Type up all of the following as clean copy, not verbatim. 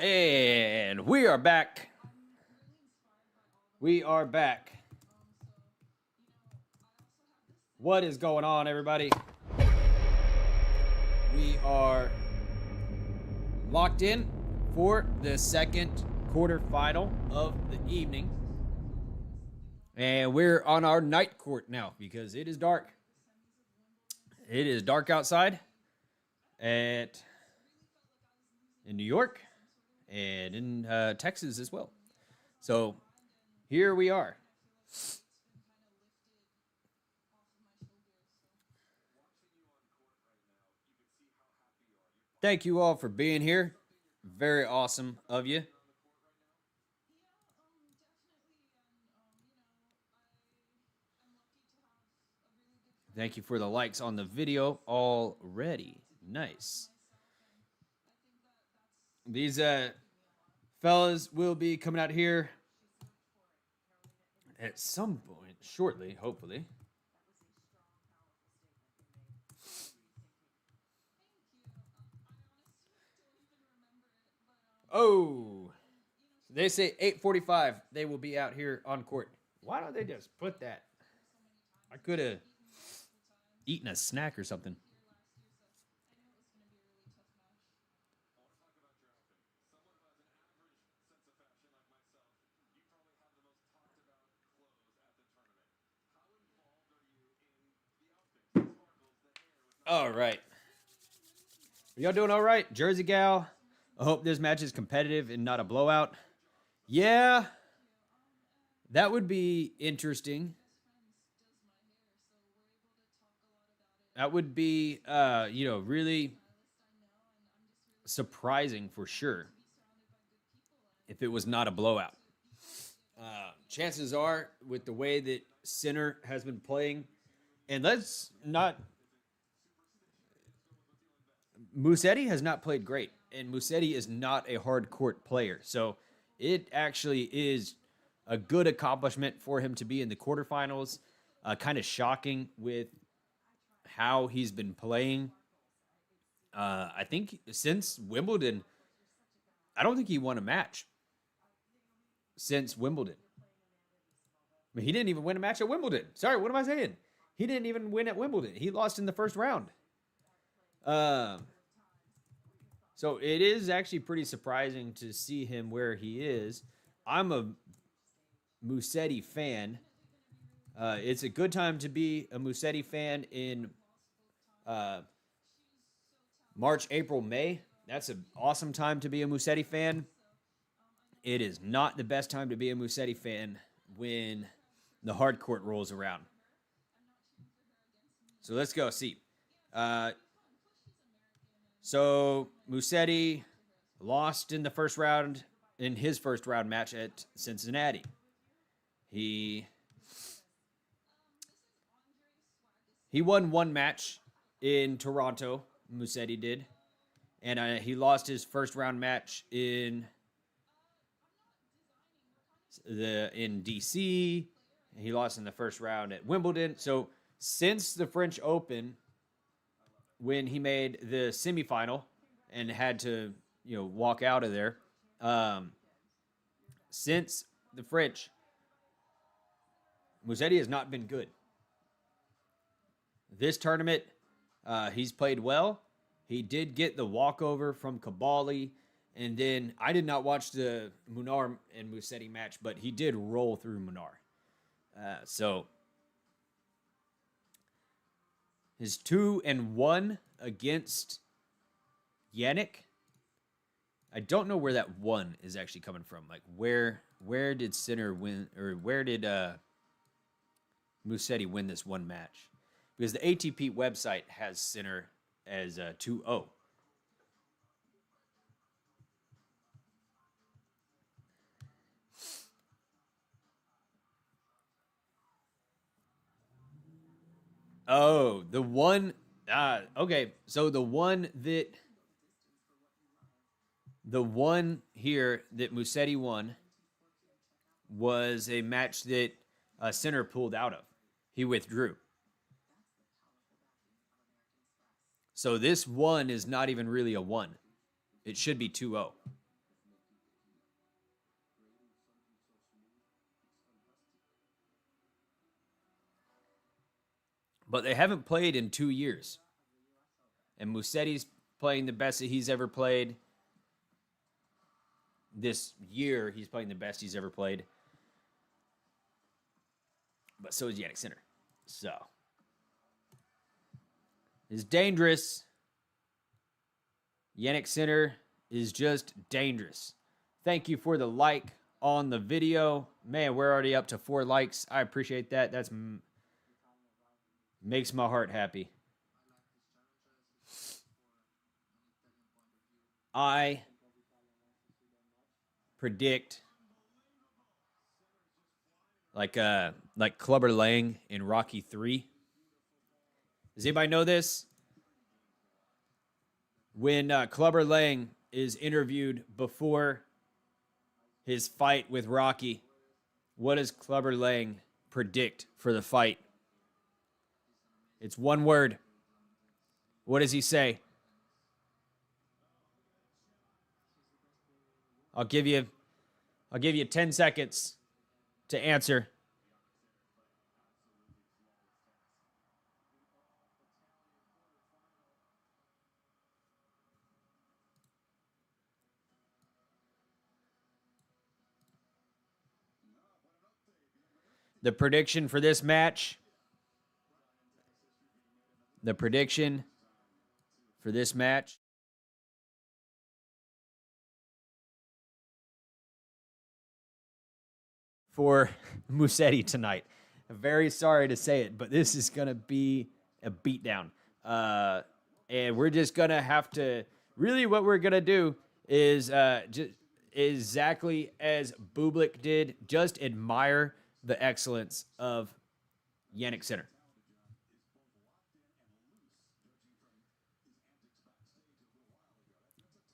And we are back. We are back. What is going on, everybody? We are locked in for the second quarterfinal of the evening. And we're on our night court now because it is dark. It is dark outside in New York and in Texas as well. So here we are. Thank you all for being here. Very awesome of you. Thank you for the likes on the video already. Nice. These fellas will be coming out here at some point shortly, hopefully. Oh, they say 8:45 they will be out here on court. Why don't they just put that? I could have eaten a snack or something. All right. Are y'all doing all right? Jersey Gal, I hope this match is competitive and not a blowout. Yeah, that would be interesting. That would be, really surprising for sure if it was not a blowout. Chances are, with the way that Sinner has been playing, and let's not... Musetti has not played great, and Musetti is not a hard court player. So it actually is a good accomplishment for him to be in the quarterfinals. Kind of shocking with how he's been playing. I think since Wimbledon, I don't think he won a match since Wimbledon. I mean, he didn't even win a match at Wimbledon. Sorry, what am I saying? He didn't even win at Wimbledon. He lost in the first round. So it is actually pretty surprising to see him where he is. I'm a Musetti fan. It's a good time to be a Musetti fan in March, April, May. That's an awesome time to be a Musetti fan. It is not the best time to be a Musetti fan when the hard court rolls around. So let's go see. So Musetti lost in the first round, in his first round match at Cincinnati. He won one match in Toronto, Musetti did. And he lost his first round match in DC. He lost in the first round at Wimbledon. So since the French Open, when he made the semifinal and had to, walk out of there, since the French, Musetti has not been good. This tournament, he's played well. He did get the walkover from Cabali, and then I did not watch the Munar and Musetti match, but he did roll through Munar. So his 2-1 against Jannik. I don't know where that 1 is actually coming from. Like where did Sinner win, or where did Musetti win this one match? Because the ATP website has Sinner as 2-0. Oh, the one. Okay, so the one here that Musetti won was a match that Sinner pulled out of. He withdrew. So this 1 is not even really a 1. It should be 2-0. but they haven't played in 2 years. And Musetti's playing the best that he's ever played. This year, he's playing the best he's ever played. But so is Jannik Sinner. So, it's dangerous. Jannik Sinner is just dangerous. Thank you for the like on the video. Man, we're already up to 4 likes. I appreciate that. That's makes my heart happy. I predict like Clubber Lang in Rocky 3. Does anybody know this? When Clubber Lang is interviewed before his fight with Rocky, what does Clubber Lang predict for the fight? It's one word. What does he say? I'll give you 10 seconds to answer. The prediction for this match. The prediction for this match. For Musetti tonight. I'm very sorry to say it, but this is going to be a beatdown. And we're just going to have to, really what we're going to do is just exactly as Bublik did, just admire the excellence of Jannik Sinner.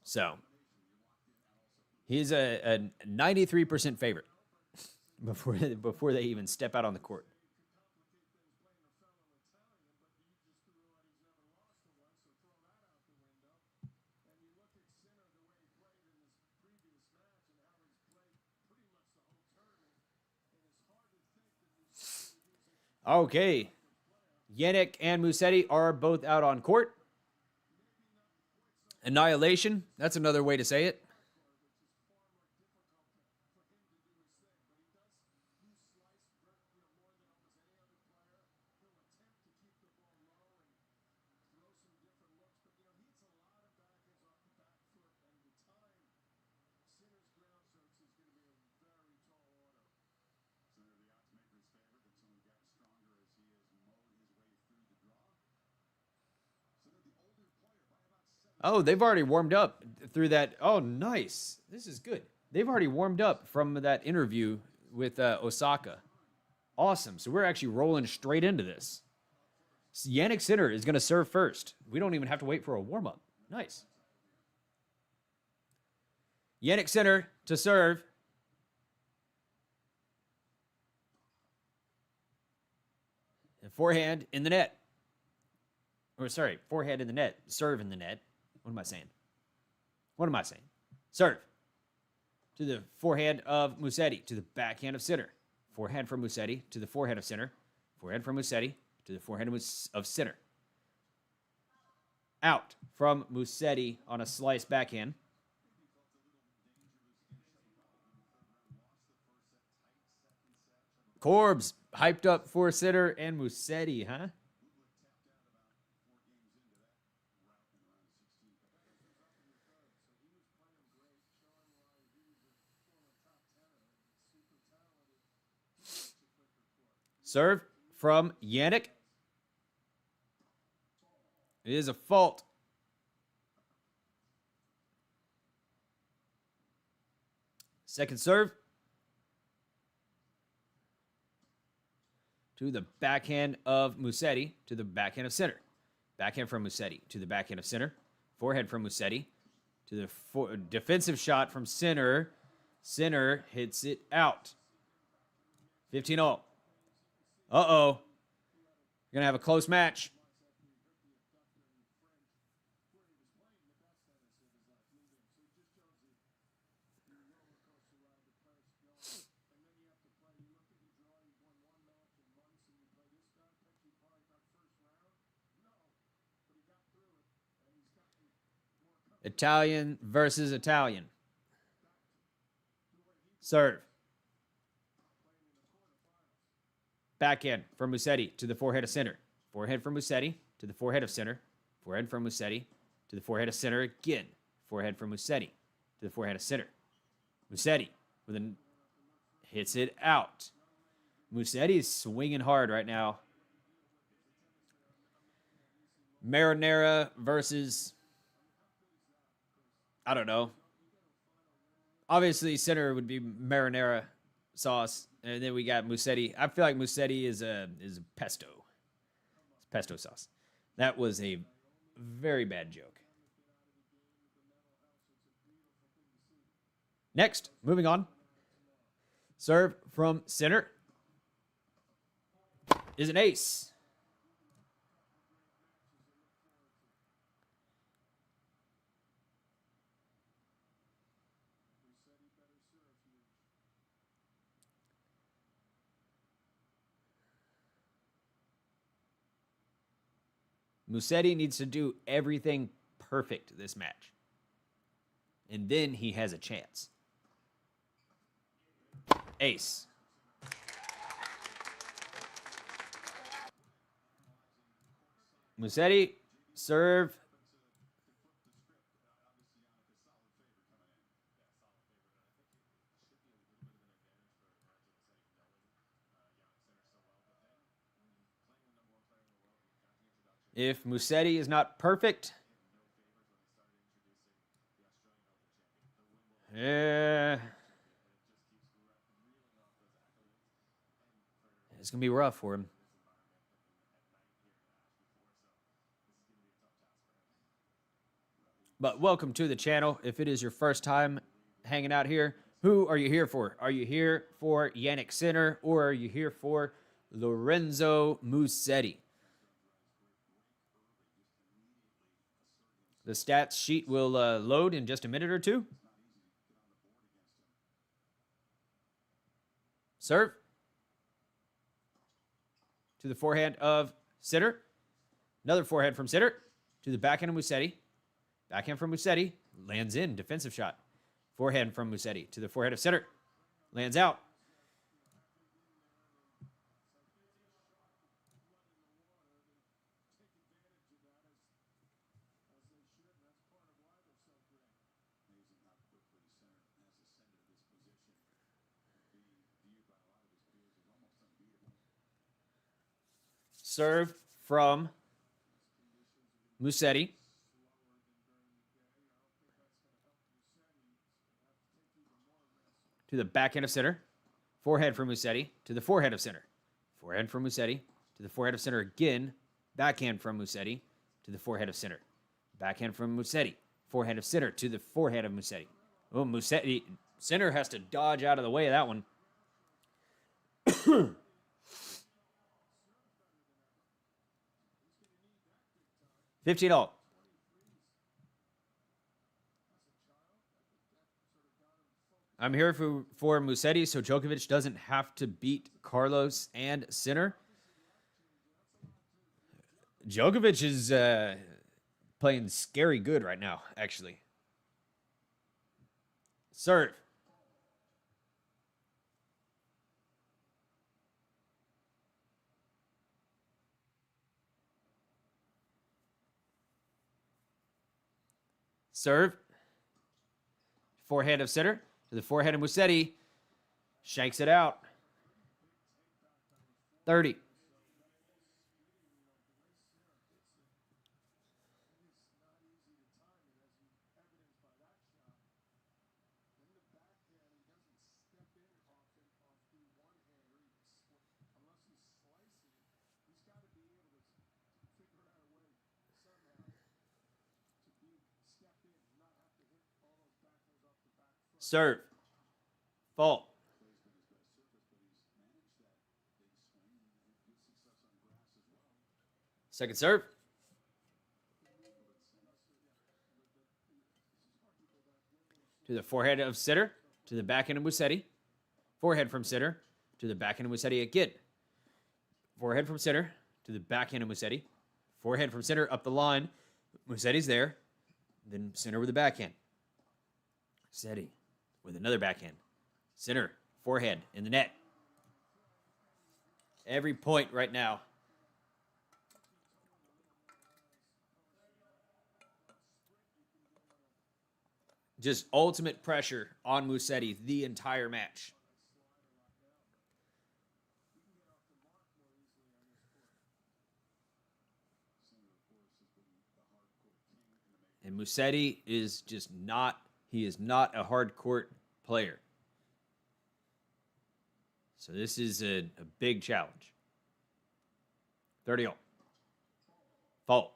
So, he's a 93% favorite before they even step out on the court. Okay. Jannik and Musetti are both out on court. Annihilation. That's another way to say it. Oh, they've already warmed up through that. Oh, nice. This is good. They've already warmed up from that interview with Osaka. Awesome. So we're actually rolling straight into this. Jannik Sinner is going to serve first. We don't even have to wait for a warm-up. Nice. Jannik Sinner to serve. And forehand in the net. Or sorry, forehand in the net. Serve in the net. What am I saying? What am I saying? Serve. To the forehand of Musetti. To the backhand of Sinner. Forehand from Musetti. To the forehand of Sinner. Forehand from Musetti. To the forehand of Sinner. Out from Musetti on a slice backhand. Corbs hyped up for Sinner and Musetti, huh? Serve from Jannik. It is a fault. Second serve. To the backhand of Musetti. To the backhand of Sinner. Backhand from Musetti. To the backhand of Sinner. Forehand from Musetti. To the defensive shot from Sinner. Sinner hits it out. 15-0. Uh-oh. We're going to have a close match. Italian versus Italian. Serve. Backhand from Musetti to the forehead of Sinner. Forehand from Musetti to the forehead of Sinner. Forehand from Musetti to the forehead of Sinner again. Forehand from Musetti to the forehead of Sinner. Musetti with a hits it out. Musetti is swinging hard right now. Marinara versus, I don't know. Obviously, Sinner would be marinara sauce, and then we got Musetti. I feel like Musetti is a pesto. It's pesto sauce. That was a very bad joke. Next, moving on. Serve from Sinner is an ace. Musetti needs to do everything perfect this match. And then he has a chance. Ace. Musetti, serve. If Musetti is not perfect, it's going to be rough for him. But welcome to the channel. If it is your first time hanging out here, who are you here for? Are you here for Jannik Sinner, or are you here for Lorenzo Musetti? The stats sheet will load in just a minute or two. Serve. To the forehand of Sinner. Another forehand from Sinner. To the backhand of Musetti. Backhand from Musetti. Lands in. Defensive shot. Forehand from Musetti. To the forehead of Sinner. Lands out. Serve from Musetti. To the backhand of Sinner. Forehand from Musetti. To the forehead of Sinner. Forehand from Musetti. To the forehead of Sinner again. Backhand from Musetti. To the forehead of Sinner. Backhand from Musetti. Forehand of Sinner. To the forehead of Musetti. Oh, Musetti. Sinner has to dodge out of the way of that one. 15-all. I'm here for Musetti, so Djokovic doesn't have to beat Carlos and Sinner. Djokovic is playing scary good right now, actually. Serve. Serve. Forehand of Sinner to the forehead of Musetti. Shanks it out. 30. Serve. Fault. Second serve. To the forehead of Sinner. To the backhand of Musetti. Forehand from Sinner. To the backhand of Musetti again. Forehand from Sinner. To the backhand of Musetti. Forehand from Sinner up the line. Musetti's there. Then Sinner with a backhand. Musetti with another backhand. Sinner, forehand in the net. Every point right now. Just ultimate pressure on Musetti the entire match. And Musetti is just not, he is not a hard court player. So this is a big challenge. 30-all. Fault.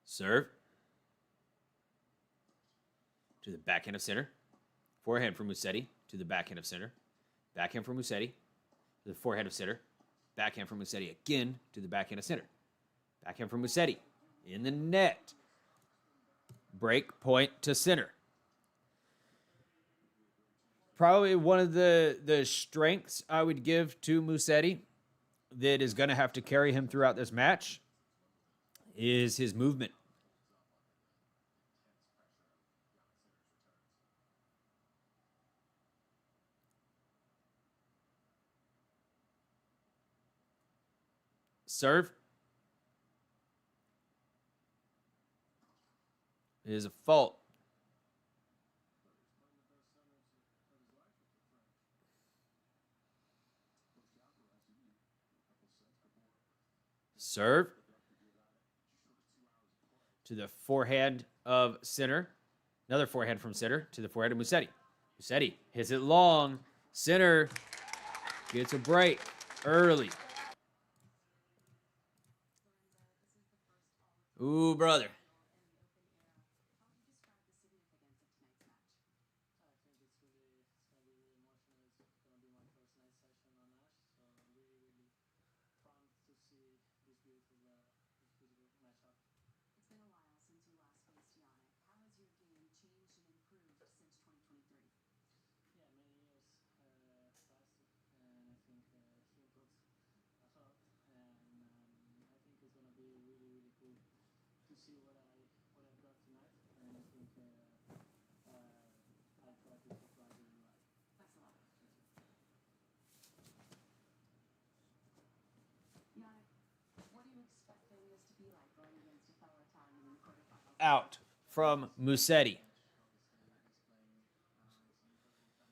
Serve. To the backhand of Sinner. Forehand from Musetti to the backhand of Sinner. Backhand from Musetti to the forehand of Sinner. Backhand from Musetti again to the backhand of Sinner. Backhand from Musetti in the net. Break point to Sinner. Probably one of the strengths I would give to Musetti that is going to have to carry him throughout this match is his movement. Serve is a fault. Serve to the forehand of Sinner. Another forehand from Sinner to the forehand of Musetti. Musetti hits it long. Sinner gets a break early. Ooh, brother. Out from Musetti.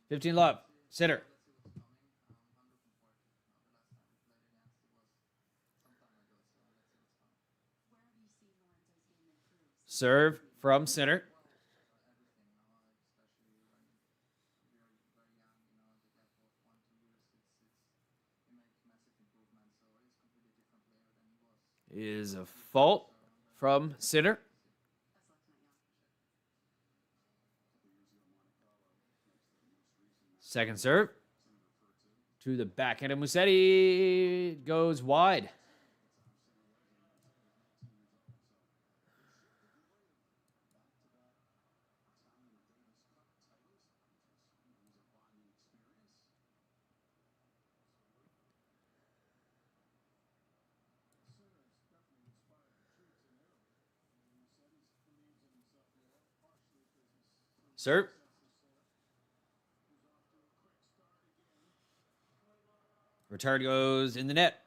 15 love. Sinner. Serve from Sinner. Is a fault from Sinner. Second serve to the backhand of Musetti. Goes wide. Serve. Return goes in the net.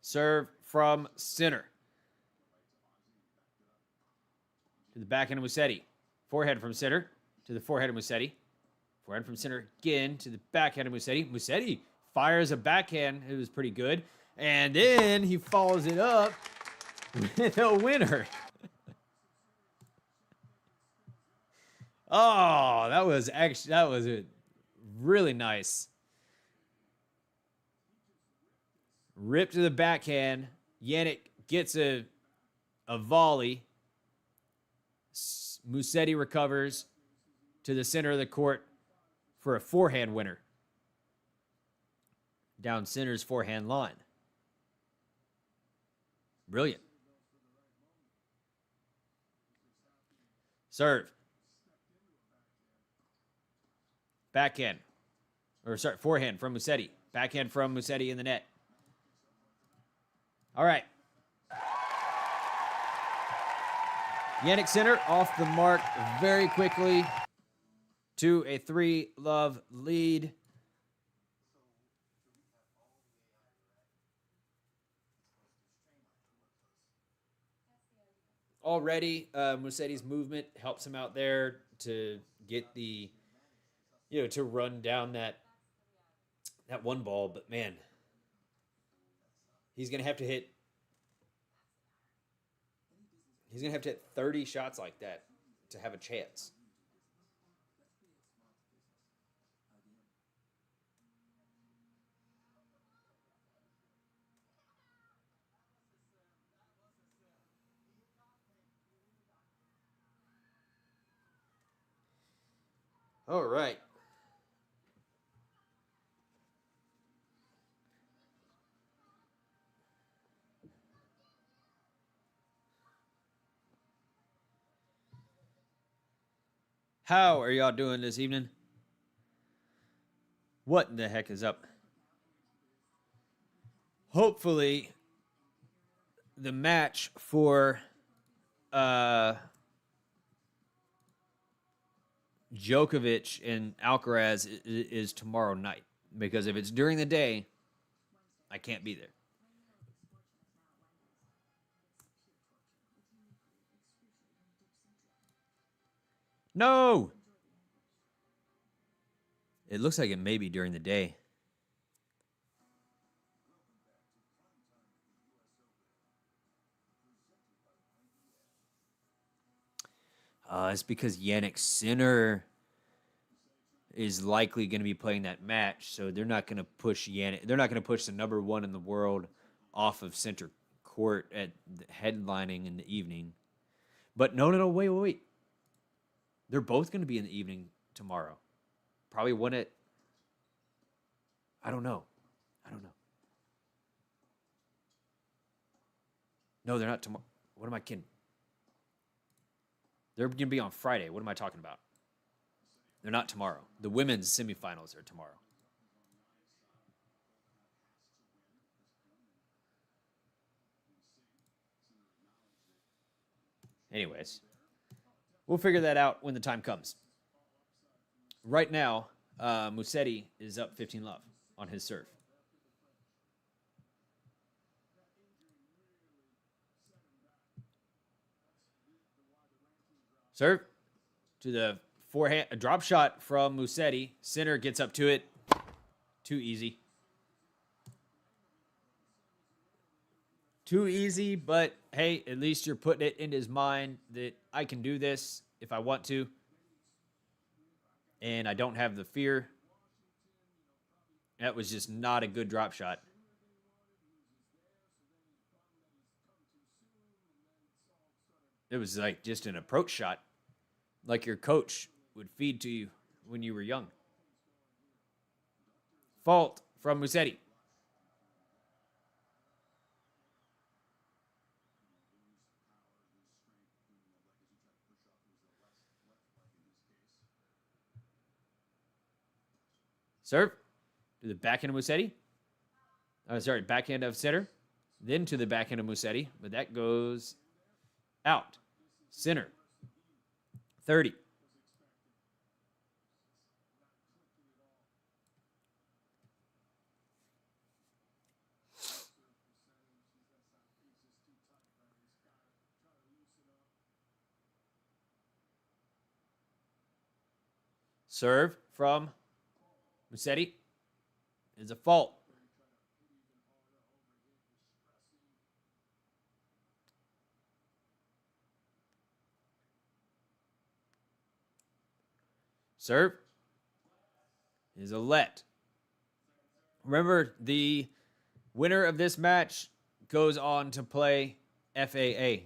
Serve from Sinner. To the backhand of Musetti. Forehand from Sinner to the forehand of Musetti. Forehand from Sinner again to the backhand of Musetti. Musetti fires a backhand. It was pretty good. And then he follows it up with a winner. Oh, that was really nice. Rip to the backhand. Jannik gets a volley. Musetti recovers. to the center of the court for a forehand winner. Down Sinner's forehand line. Brilliant. Serve. Backhand. Forehand from Musetti. Backhand from Musetti in the net. All right. Jannik Sinner off the mark very quickly to a 3-love lead. Already, Musetti's movement helps him out there to get the, to run down that one ball. But man, he's gonna have to hit 30 shots like that to have a chance. All right. How are y'all doing this evening? What in the heck is up? Hopefully, the match for Djokovic and Alcaraz is tomorrow night. Because if it's during the day, I can't be there. No! It looks like it may be during the day. It's because Jannik Sinner is likely going to be playing that match, so they're not going to push Jannik. They're not going to push the number one in the world off of center court at headlining in the evening. But no, wait. They're both going to be in the evening tomorrow. Probably one at... I don't know. No, they're not tomorrow. What am I kidding? They're going to be on Friday. What am I talking about? They're not tomorrow. The women's semifinals are tomorrow. Anyways, we'll figure that out when the time comes. Right now, Musetti is up 15-love on his serve. Serve to the forehand, a drop shot from Musetti. Sinner gets up to it. Too easy. Too easy, but hey, at least you're putting it in his mind that I can do this if I want to. And I don't have the fear. That was just not a good drop shot. It was like just an approach shot, like your coach would feed to you when you were young. Fault from Musetti. Serve to the backhand of Musetti. Backhand of Sinner. Then to the backhand of Musetti, but that goes out. Sinner. 30. Serve from Musetti is a fault. Serve is a let. Remember, the winner of this match goes on to play FAA.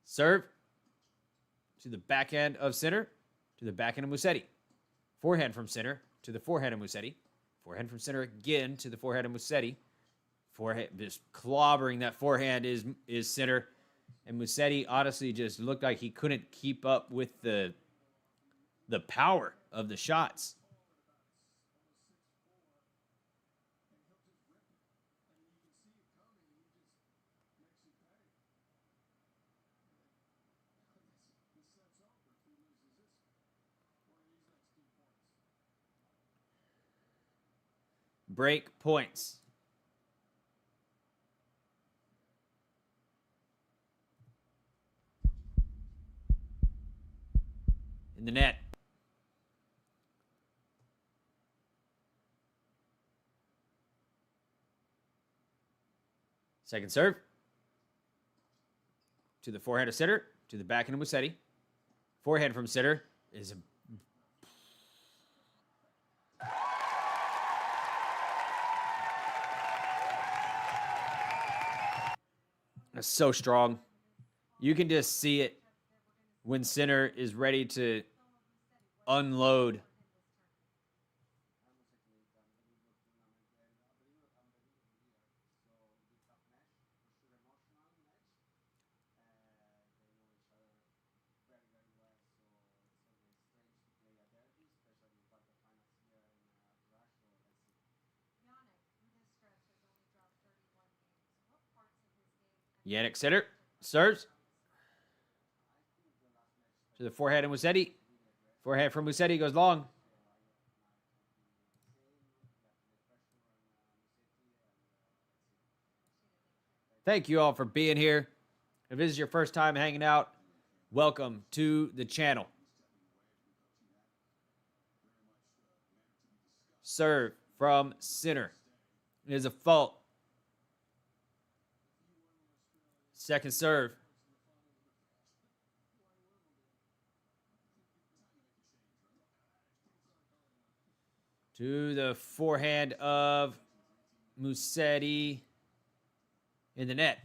Serve to the backhand of Sinner, to the backhand of Musetti. Forehand from Sinner to the forehand of Musetti. Forehand from Sinner again to the forehand of Musetti. Forehand, just clobbering that forehand is Sinner. And Musetti honestly just looked like he couldn't keep up with the power of the shots. Break points. In the net. Second serve. To the forehand of Sinner, to the backhand of Musetti. Forehand from Sinner is so strong. You can just see it when Sinner is ready to unload. Jannik Sinner serves to the forehand of Musetti. Forehand from Musetti goes long. Thank you all for being here. If this is your first time hanging out, welcome to the channel. Serve from Sinner. It is a fault. Second serve. To the forehand of Musetti in the net.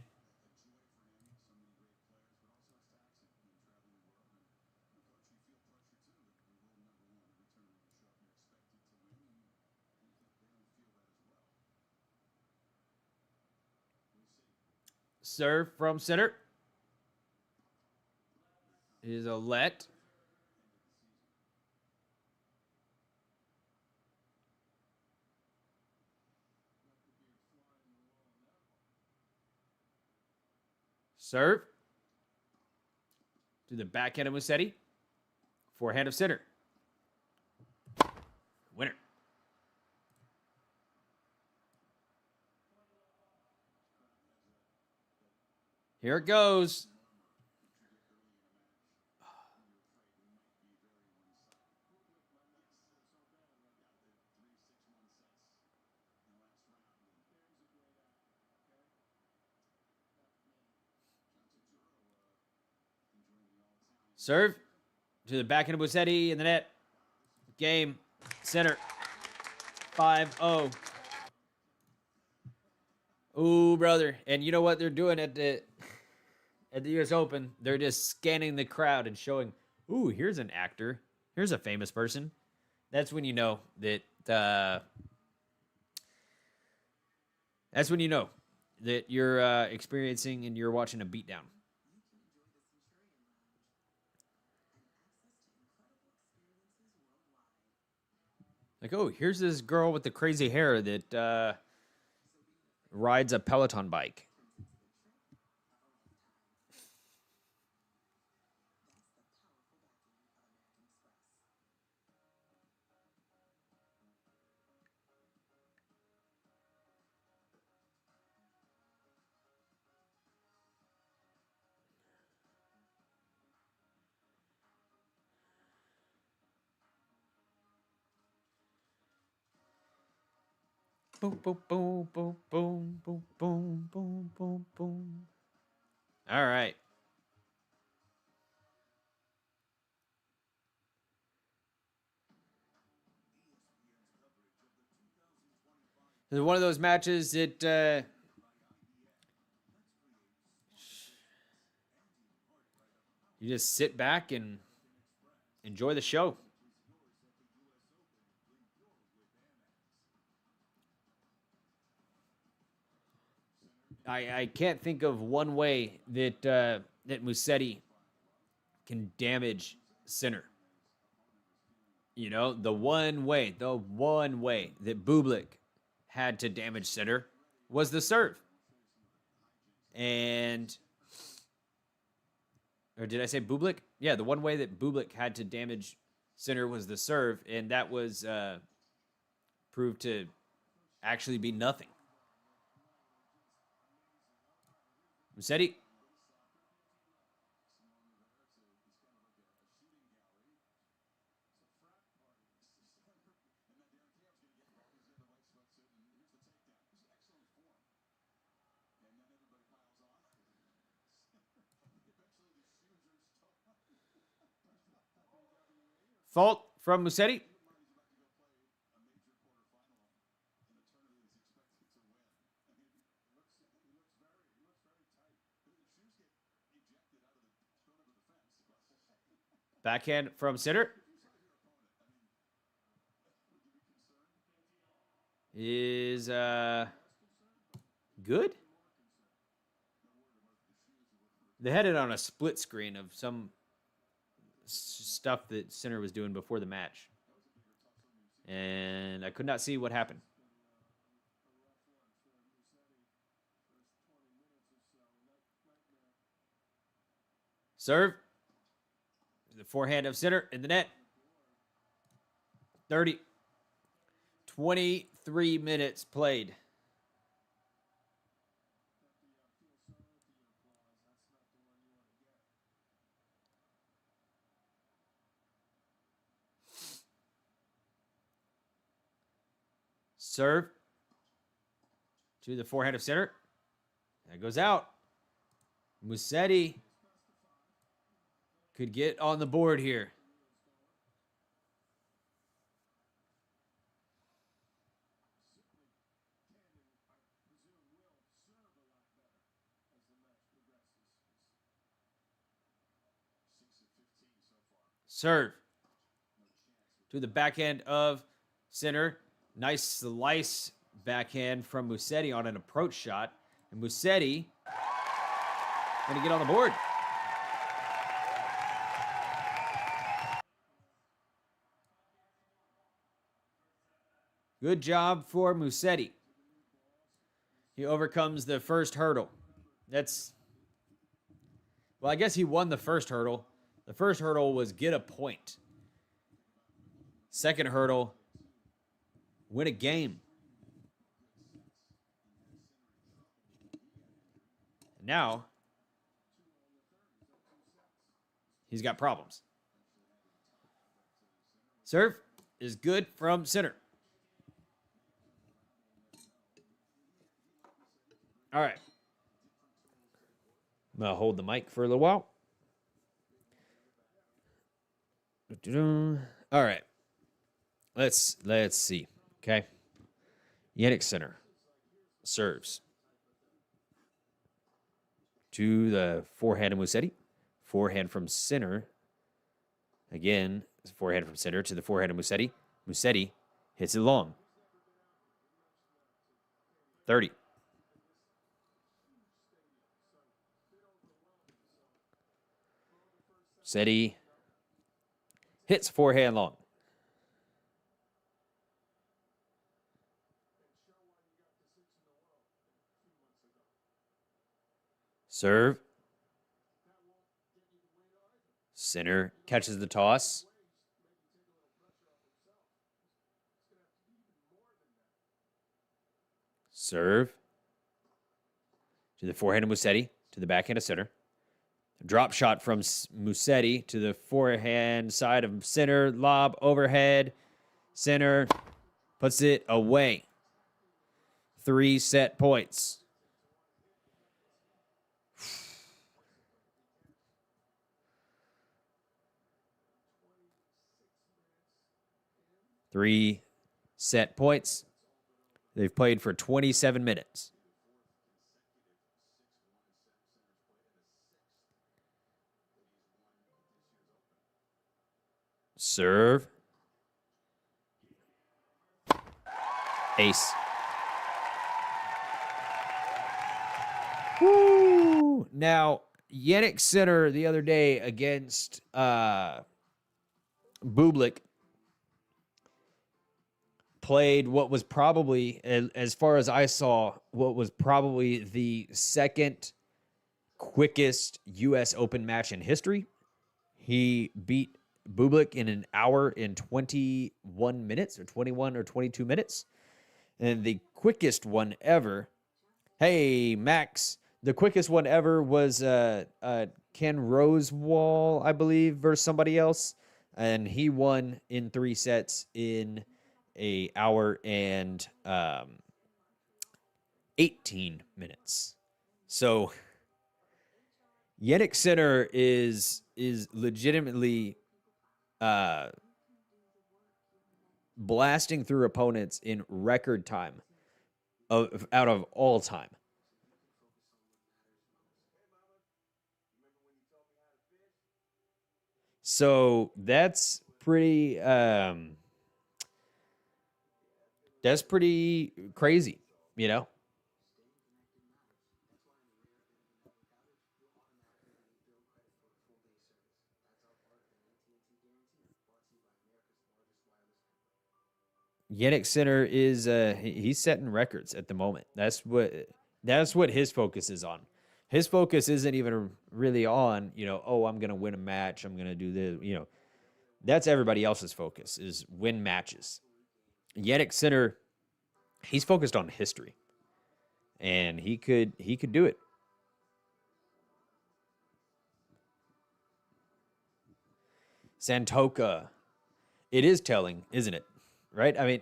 Serve from Sinner is a let. Serve to the backhand of Musetti. Forehand of Sinner. Winner. Here it goes. Serve to the backhand of Musetti in the net. Game. Sinner. 5-0. Ooh, brother. And you know what they're doing at the US Open? They're just scanning the crowd and showing, ooh, here's an actor. Here's a famous person. That's when you know that you're experiencing and you're watching a beatdown. Like, oh, here's this girl with the crazy hair that rides a Peloton bike. Boom, boom, boom, boom, boom, boom, boom, boom, boom, boom. All right. This is one of those matches that you just sit back and enjoy the show. I can't think of one way that that Musetti can damage Sinner. You know, the one way that Bublik had to damage Sinner was the serve. And, or did I say Bublik? Yeah, the one way that Bublik had to damage Sinner was the serve, and that was proved to actually be nothing. Musetti. Fault from Musetti. Backhand from Sinner. Is good. They had it on a split screen of some stuff that Sinner was doing before the match. And I could not see what happened. Serve. The forehand of Sinner in the net. 30. 23 minutes played. Serve to the forehand of Sinner. That goes out. Musetti could get on the board here. Serve to the backhand of Sinner. Nice slice backhand from Musetti on an approach shot. And Musetti going to get on the board. Good job for Musetti. He overcomes the first hurdle. Well, I guess he won the first hurdle. The first hurdle was get a point. Second hurdle, win a game. Now, he's got problems. Serve is good from Sinner. All right. I'm going to hold the mic for a little while. All right. Let's see. Okay. Jannik Sinner serves to the forehand of Musetti. Forehand from Sinner. Again, forehand from Sinner to the forehand of Musetti. Musetti hits it long. 30. Musetti hits forehand long. Serve. Sinner catches the toss. Serve. To the forehand of Musetti. To the backhand of Sinner. Drop shot from Musetti to the forehand side of Sinner. Lob overhead. Sinner puts it away. 3 set points. Three set points. They've played for 27 minutes. Serve. Ace. Woo! Now, Jannik Sinner the other day against Bublik played what was probably, as far as I saw, what was probably the second quickest U.S. Open match in history. He beat Bublik in an hour in 21 minutes, or 21 or 22 minutes. And the quickest one ever, hey, Max, the quickest one ever was Ken Rosewall, I believe, versus somebody else. And he won in 3 sets in an hour and 18 minutes. So Jannik Sinner is legitimately blasting through opponents in record time out of all time. So that's pretty crazy, you know? Jannik Sinner is he's setting records at the moment. That's what his focus is on. His focus isn't even really on, oh, I'm going to win a match, I'm going to do this, That's everybody else's focus, is win matches. Jannik Sinner, he's focused on history. And he could do it. Santoka. It is telling, isn't it? Right? I mean,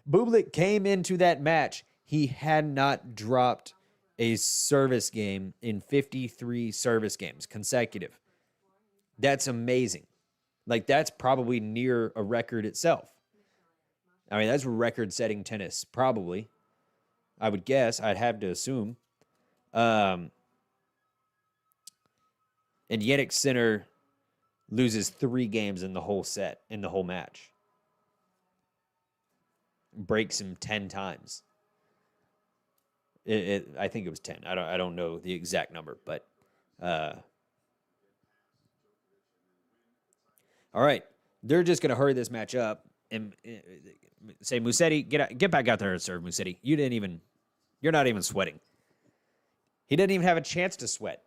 Bublik came into that match. He had not dropped a service game in 53 service games consecutive. That's amazing. Like, that's probably near a record itself. I mean, that's record-setting tennis, probably. I would guess. I'd have to assume. And Jannik Sinner loses 3 games in the whole set, in the whole match. Breaks him 10 times. I think it was 10. I don't know the exact number, but all right. They're just going to hurry this match up and say, Musetti, get back out there and serve, Musetti. You're not even sweating. He didn't even have a chance to sweat.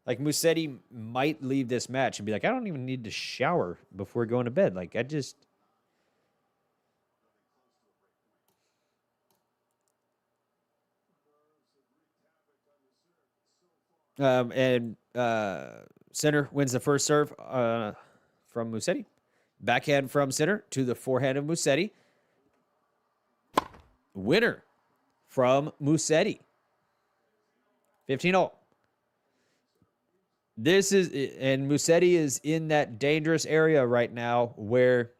Like, Musetti might leave this match and be like, I don't even need to shower before going to bed. Like, Sinner wins the first serve from Musetti. Backhand from Sinner to the forehand of Musetti. Winner from Musetti. 15-all. And Musetti is in that dangerous area right now where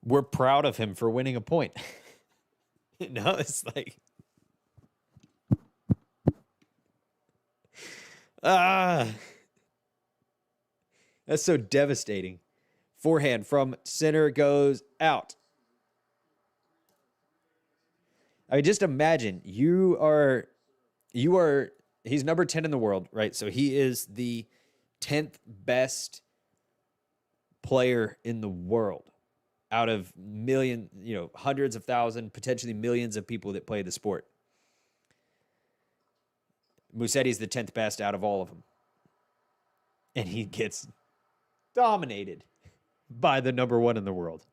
we're proud of him for winning a point. It's like, that's so devastating. Forehand from Sinner goes out. I mean, just imagine he's number 10 in the world, right? So he is the 10th best player in the world out of hundreds of thousands, potentially millions of people that play the sport. Musetti's the 10th best out of all of them. And he gets dominated by the number 1 in the world.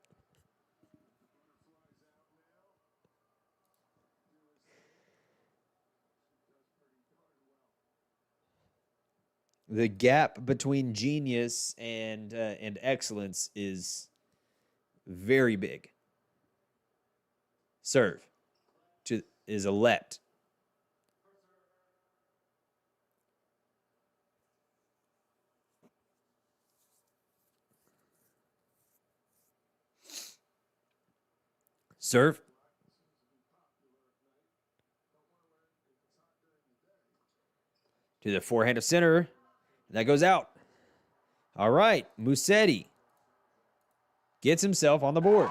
The gap between genius and excellence is very big. Serve is a let. Serve. To the forehand of Sinner. That goes out. All right, Musetti gets himself on the board.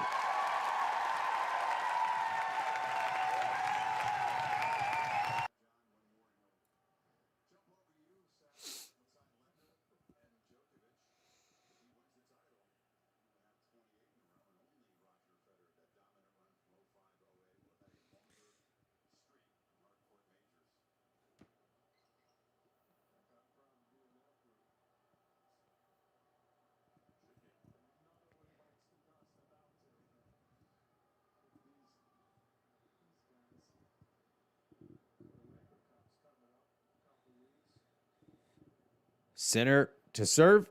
Sinner to serve.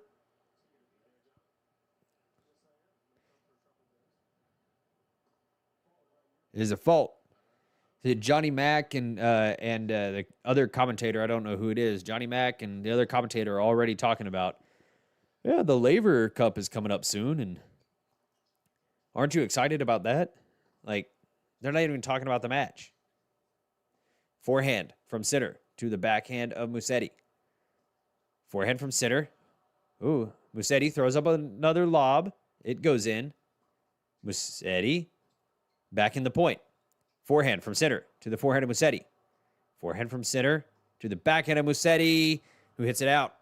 It is a fault. Johnny Mack and the other commentator, I don't know who it is, Johnny Mack and the other commentator are already talking about, yeah, the Laver Cup is coming up soon, and aren't you excited about that? Like, they're not even talking about the match. Forehand from Sinner to the backhand of Musetti. Forehand from Sinner. Ooh, Musetti throws up another lob. It goes in. Musetti back in the point. Forehand from Sinner to the forehand of Musetti. Forehand from Sinner to the backhand of Musetti, who hits it out.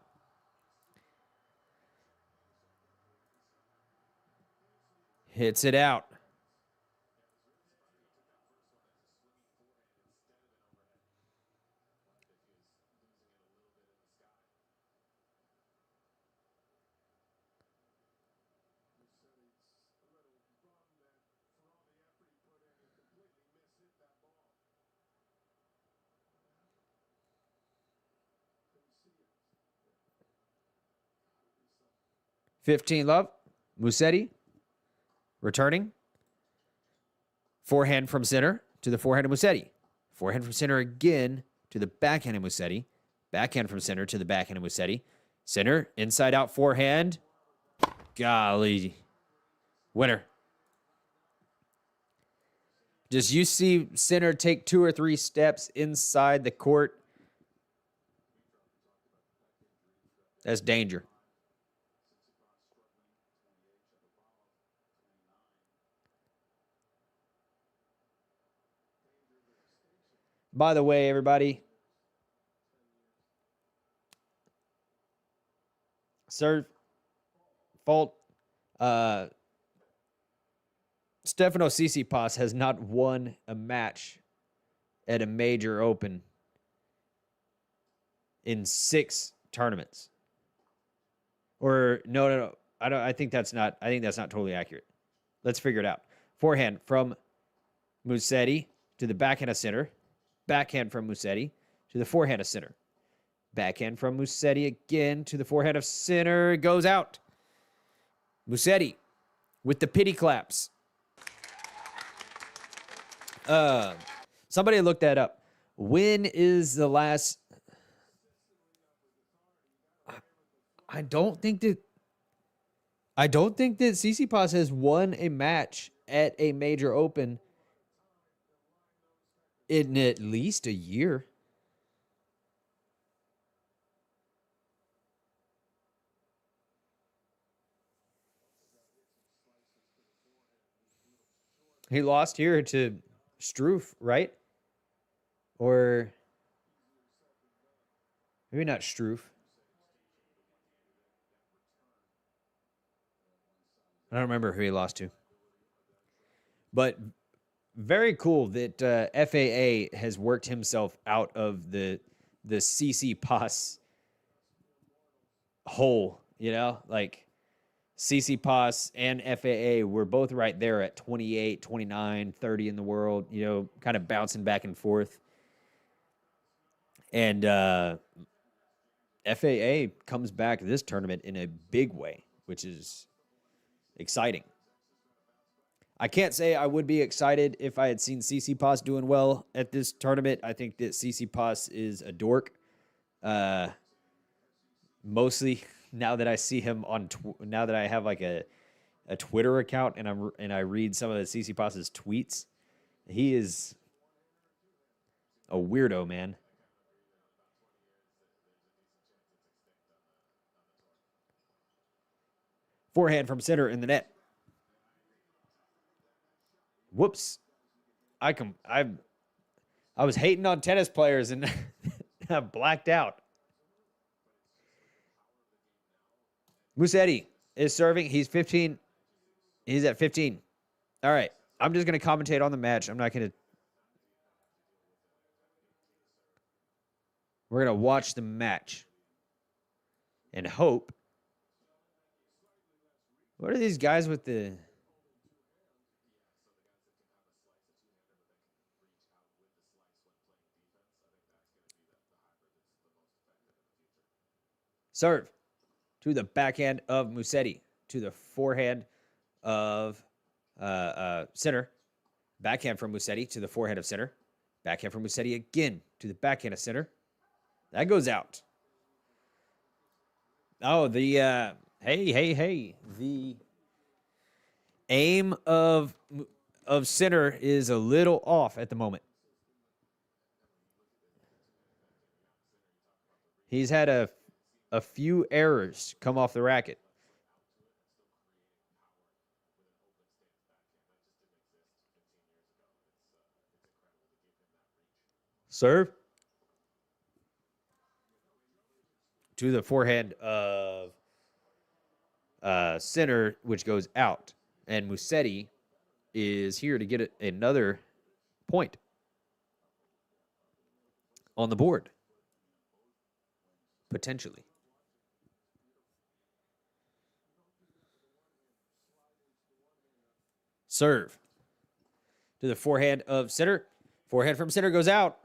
Hits it out. $15 love. Musetti returning. Forehand from Sinner to the forehand of Musetti. Forehand from Sinner again to the backhand of Musetti. Backhand from Sinner to the backhand of Musetti. Sinner, inside out forehand. Golly. Winner. Just you see Sinner take 2 or 3 steps inside the court. That's danger. By the way, everybody, serve, fault, Stefano Tsitsipas has not won a match at a major open in 6 tournaments. Or no. I think that's not totally accurate. Let's figure it out. Forehand from Musetti to the backhand of Sinner. Backhand from Musetti to the forehand of Sinner. Backhand from Musetti again to the forehand of Sinner. Goes out. Musetti with the pity claps. Somebody look that up. When is the last... I don't think that Tsitsipas has won a match at a major open in at least a year. He lost here to Struff, right? Or maybe not Struff. I don't remember who he lost to. But very cool that FAA has worked himself out of the Tsitsipas hole, you know? Like, Tsitsipas and FAA were both right there at 28, 29, 30 in the world, you know, kind of bouncing back and forth. And FAA comes back this tournament in a big way, which is exciting. I can't say I would be excited if I had seen Tsitsipas doing well at this tournament. I think that Tsitsipas is a dork. Mostly now that I see him on, now that I have like a Twitter account and I read some of the Tsitsipas's tweets, he is a weirdo, man. Forehand from center in the net. Whoops. I was hating on tennis players and I blacked out. Musetti is serving. He's 15. He's at 15. All right. I'm just going to commentate on the match. I'm not going to. We're going to watch the match and hope. What are these guys with the. Serve to the backhand of Musetti, to the forehand of Sinner. Backhand from Musetti to the forehand of Sinner. Backhand from Musetti again to the backhand of Sinner. That goes out. Oh, the hey. The aim of Sinner is a little off at the moment. He's had a few errors come off the racket. Serve to the forehand of Sinner, which goes out. And Musetti is here to get another point on the board, potentially. Serve to the forehand of Sinner. Forehand from Sinner goes out.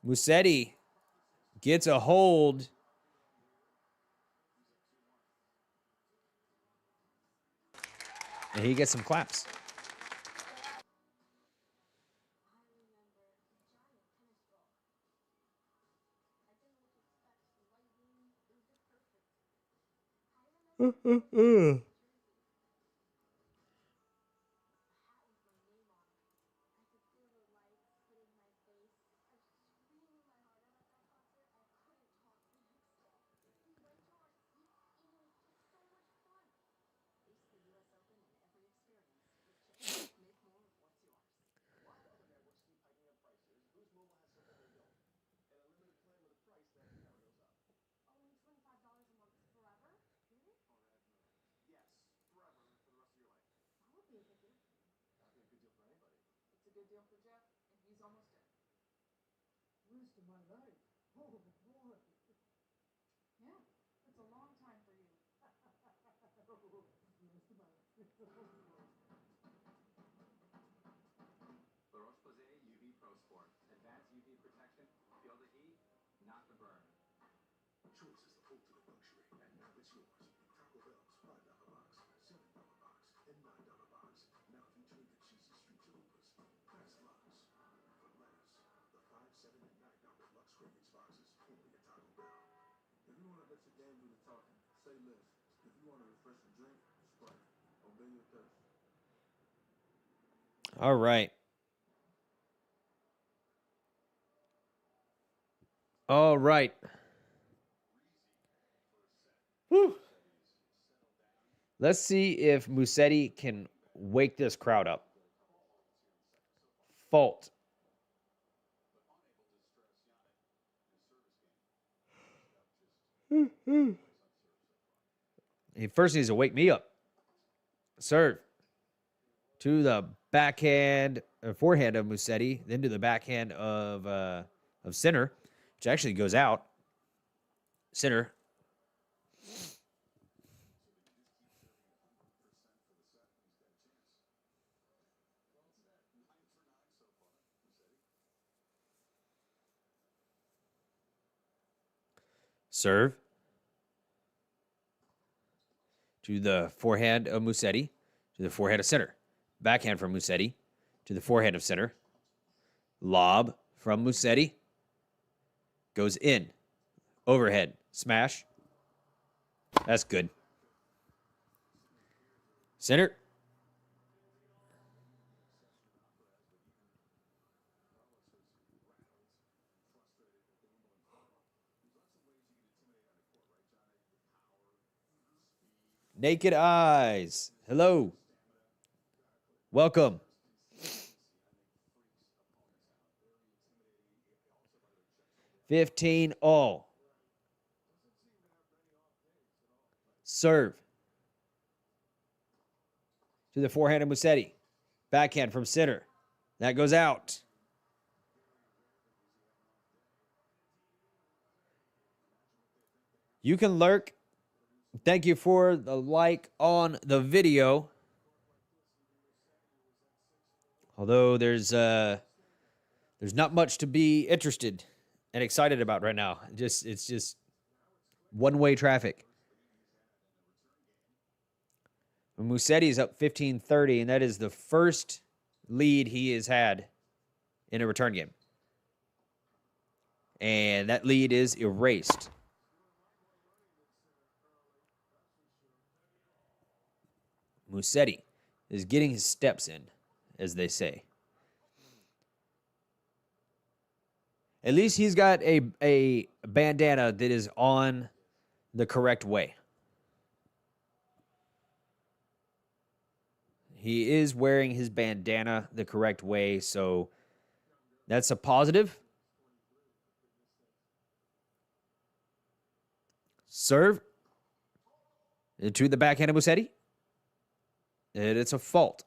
Musetti gets a hold. And he gets some claps. All right. All right. Whew. Let's see if Musetti can wake this crowd up. Fault. He first needs to wake me up. Serve to the backhand or forehand of Musetti, then to the backhand of Sinner, which actually goes out. Sinner. Serve to the forehand of Musetti, to the forehand of Sinner. Backhand from Musetti to the forehand of Sinner. Lob from Musetti. Goes in. Overhead. Smash. That's good. Sinner. Naked Eyes. Hello. Welcome. $15 Serve. To the forehand of Musetti. Backhand from Sinner. That goes out. You can lurk. Thank you for the like on the video. Although there's not much to be interested and excited about right now. It's just one-way traffic. Musetti's up 15-30, and that is the first lead he has had in a return game. And that lead is erased. Musetti is getting his steps in, as they say. At least he's got a bandana that is on the correct way. He is wearing his bandana the correct way, so that's a positive. Serve to the backhand of Musetti. And it's a fault.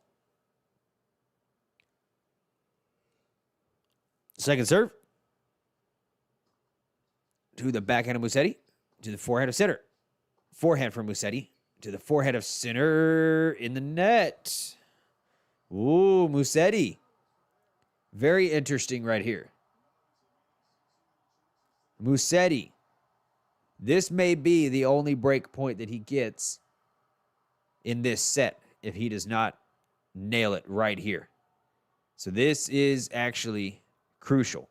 Second serve. To the backhand of Musetti. To the forehand of Sinner. Forehand from Musetti. To the forehead of Sinner in the net. Ooh, Musetti. Very interesting right here. Musetti. This may be the only break point that he gets in this set if he does not nail it right here. So this is actually crucial.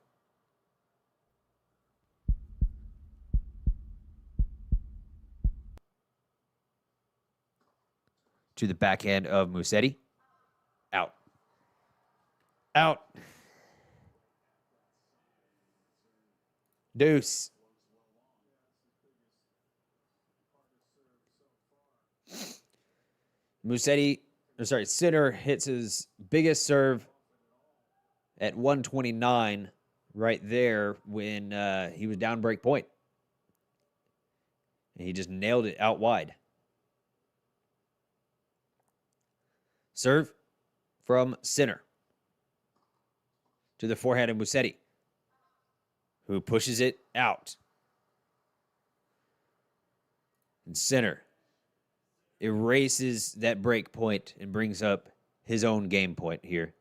To the backhand of Musetti. Out. Out. Deuce. Sinner hits his biggest serve at 129 right there when he was down break point. And he just nailed it out wide. Serve from Sinner. To the forehand of Musetti, who pushes it out. And Sinner erases that break point and brings up his own game point here.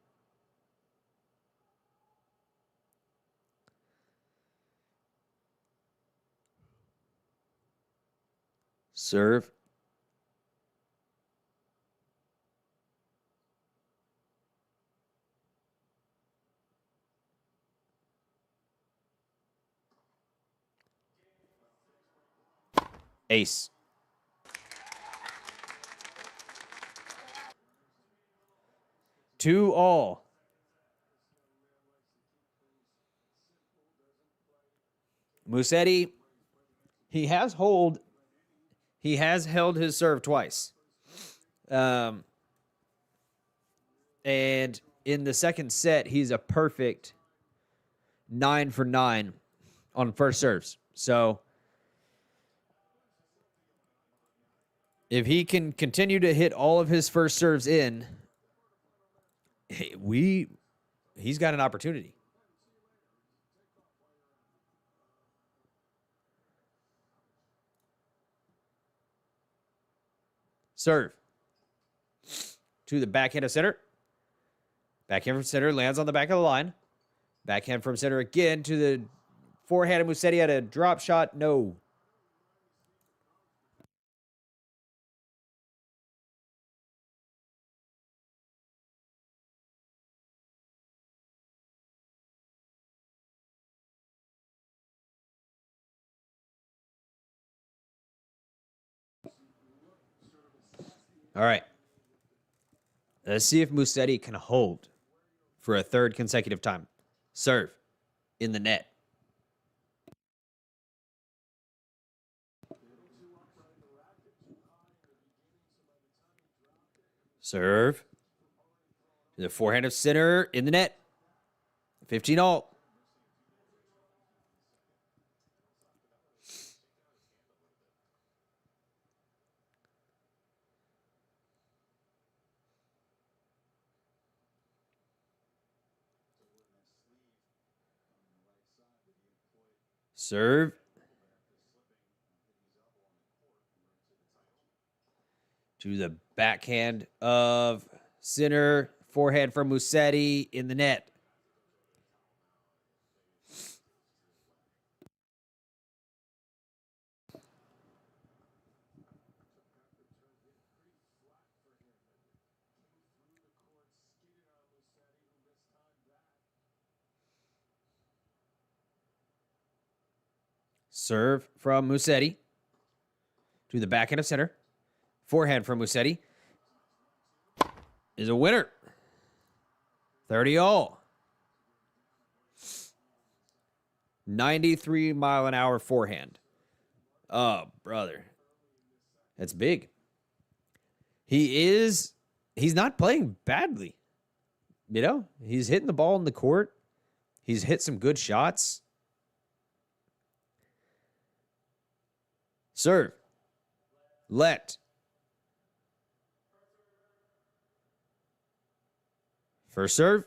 Serve. Ace. Two all. Musetti, he has held his serve twice. And in the second set, he's a perfect 9 for 9 on first serves. So if he can continue to hit all of his first serves in, he's got an opportunity. Serve. To the backhand of Sinner. Backhand from Sinner lands on the back of the line. Backhand from Sinner again to the forehand of Musetti at a drop shot. No. All right. Let's see if Musetti can hold for a third consecutive time. Serve in the net. Serve. To the forehand of Sinner in the net. 15 all. Serve. To the backhand of Sinner. Forehand from Musetti in the net. Serve from Musetti. To the backhand of Sinner. Forehand from Musetti. Is a winner. 30 all. 93-mile-an-hour forehand. Oh, brother. That's big. He's not playing badly. You know, he's hitting the ball in the court. He's hit some good shots. Serve. Let. First serve.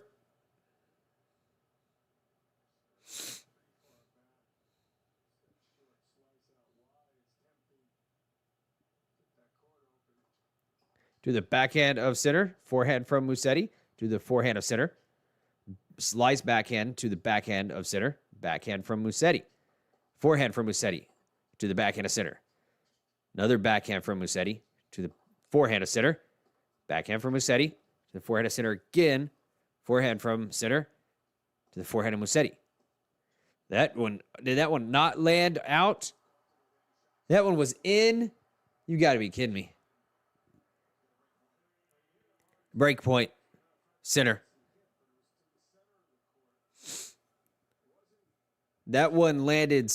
To the backhand of Sinner. Forehand from Musetti. To the forehand of Sinner. Slice backhand to the backhand of Sinner. Backhand from Musetti. Forehand from Musetti. To the backhand of Sinner. Another backhand from Musetti. To the forehand of Sinner. Backhand from Musetti. To the forehand of Sinner again. Forehand from Sinner. To the forehand of Musetti. Did that one not land out? That one was in. You got to be kidding me. Break point. Sinner. That one landed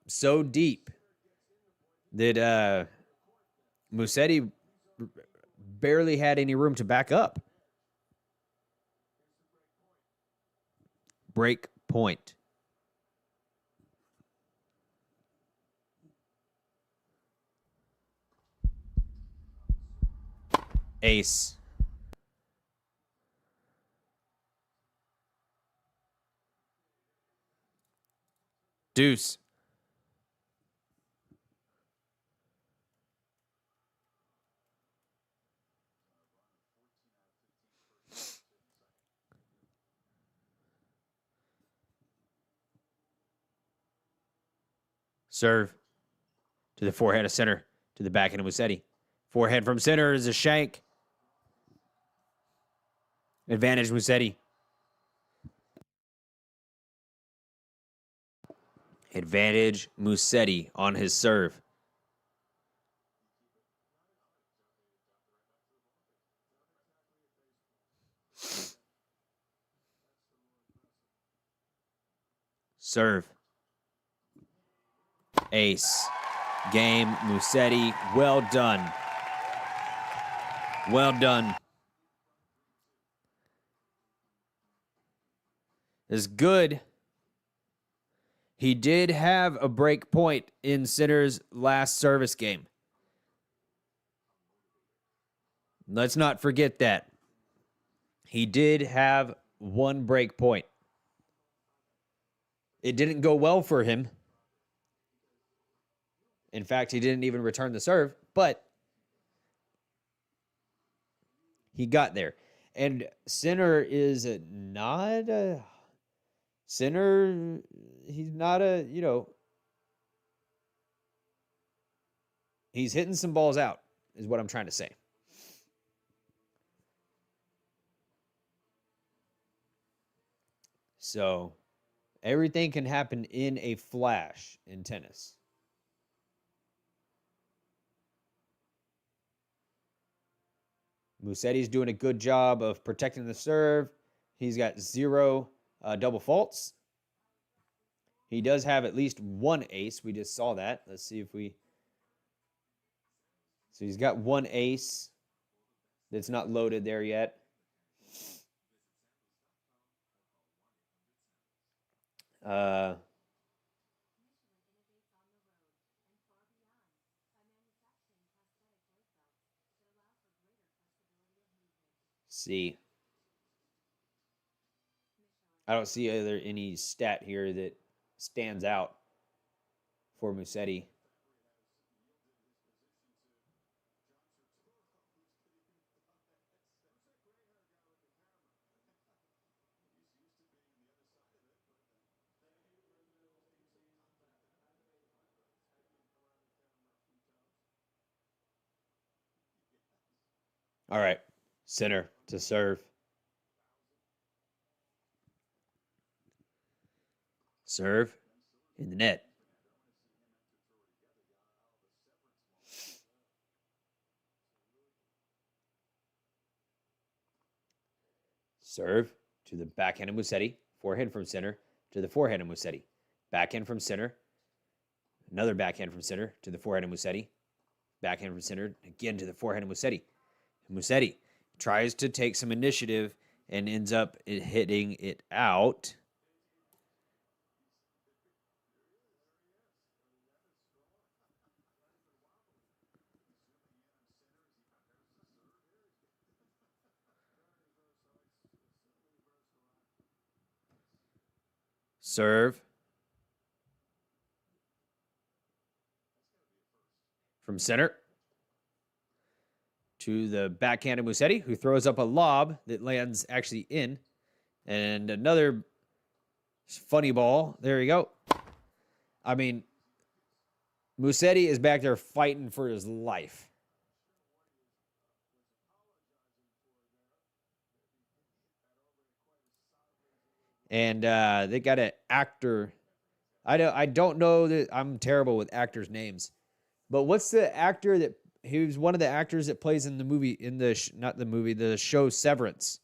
so deep that Musetti barely had any room to back up. Break point. Ace. Deuce. Serve. To the forehand of Sinner. To the backhand of Musetti. Forehand from Sinner is a shank. Advantage Musetti. Advantage Musetti on his serve. Serve. Ace. Game. Musetti. Well done. Well done. Is good. He did have a break point in Sinner's last service game. Let's not forget that. He did have one break point. It didn't go well for him. In fact, he didn't even return the serve, but he got there. And Sinner is not a... Sinner, he's not a, he's hitting some balls out, is what I'm trying to say. So, everything can happen in a flash in tennis. Musetti's doing a good job of protecting the serve. He's got 0 double faults. He does have at least one ace. We just saw that. Let's see if we... So he's got one ace. It's not loaded there yet. Uh, see. I don't see any stat here that stands out for Musetti. All right. Sinner to serve. Serve in the net. Serve to the backhand of Musetti. Forehand from center to the forehand of Musetti. Backhand from center. Another backhand from center to the forehand of Musetti. Backhand from center again to the forehand of Musetti. Musetti tries to take some initiative and ends up hitting it out. Serve from center to the backhand of Musetti, who throws up a lob that lands actually in. And another funny ball. There you go. I mean, Musetti is back there fighting for his life. And they got an actor. I don't know that I'm terrible with actors' names, but what's the actor that he was one of the actors that plays in the movie not the movie, the show Severance.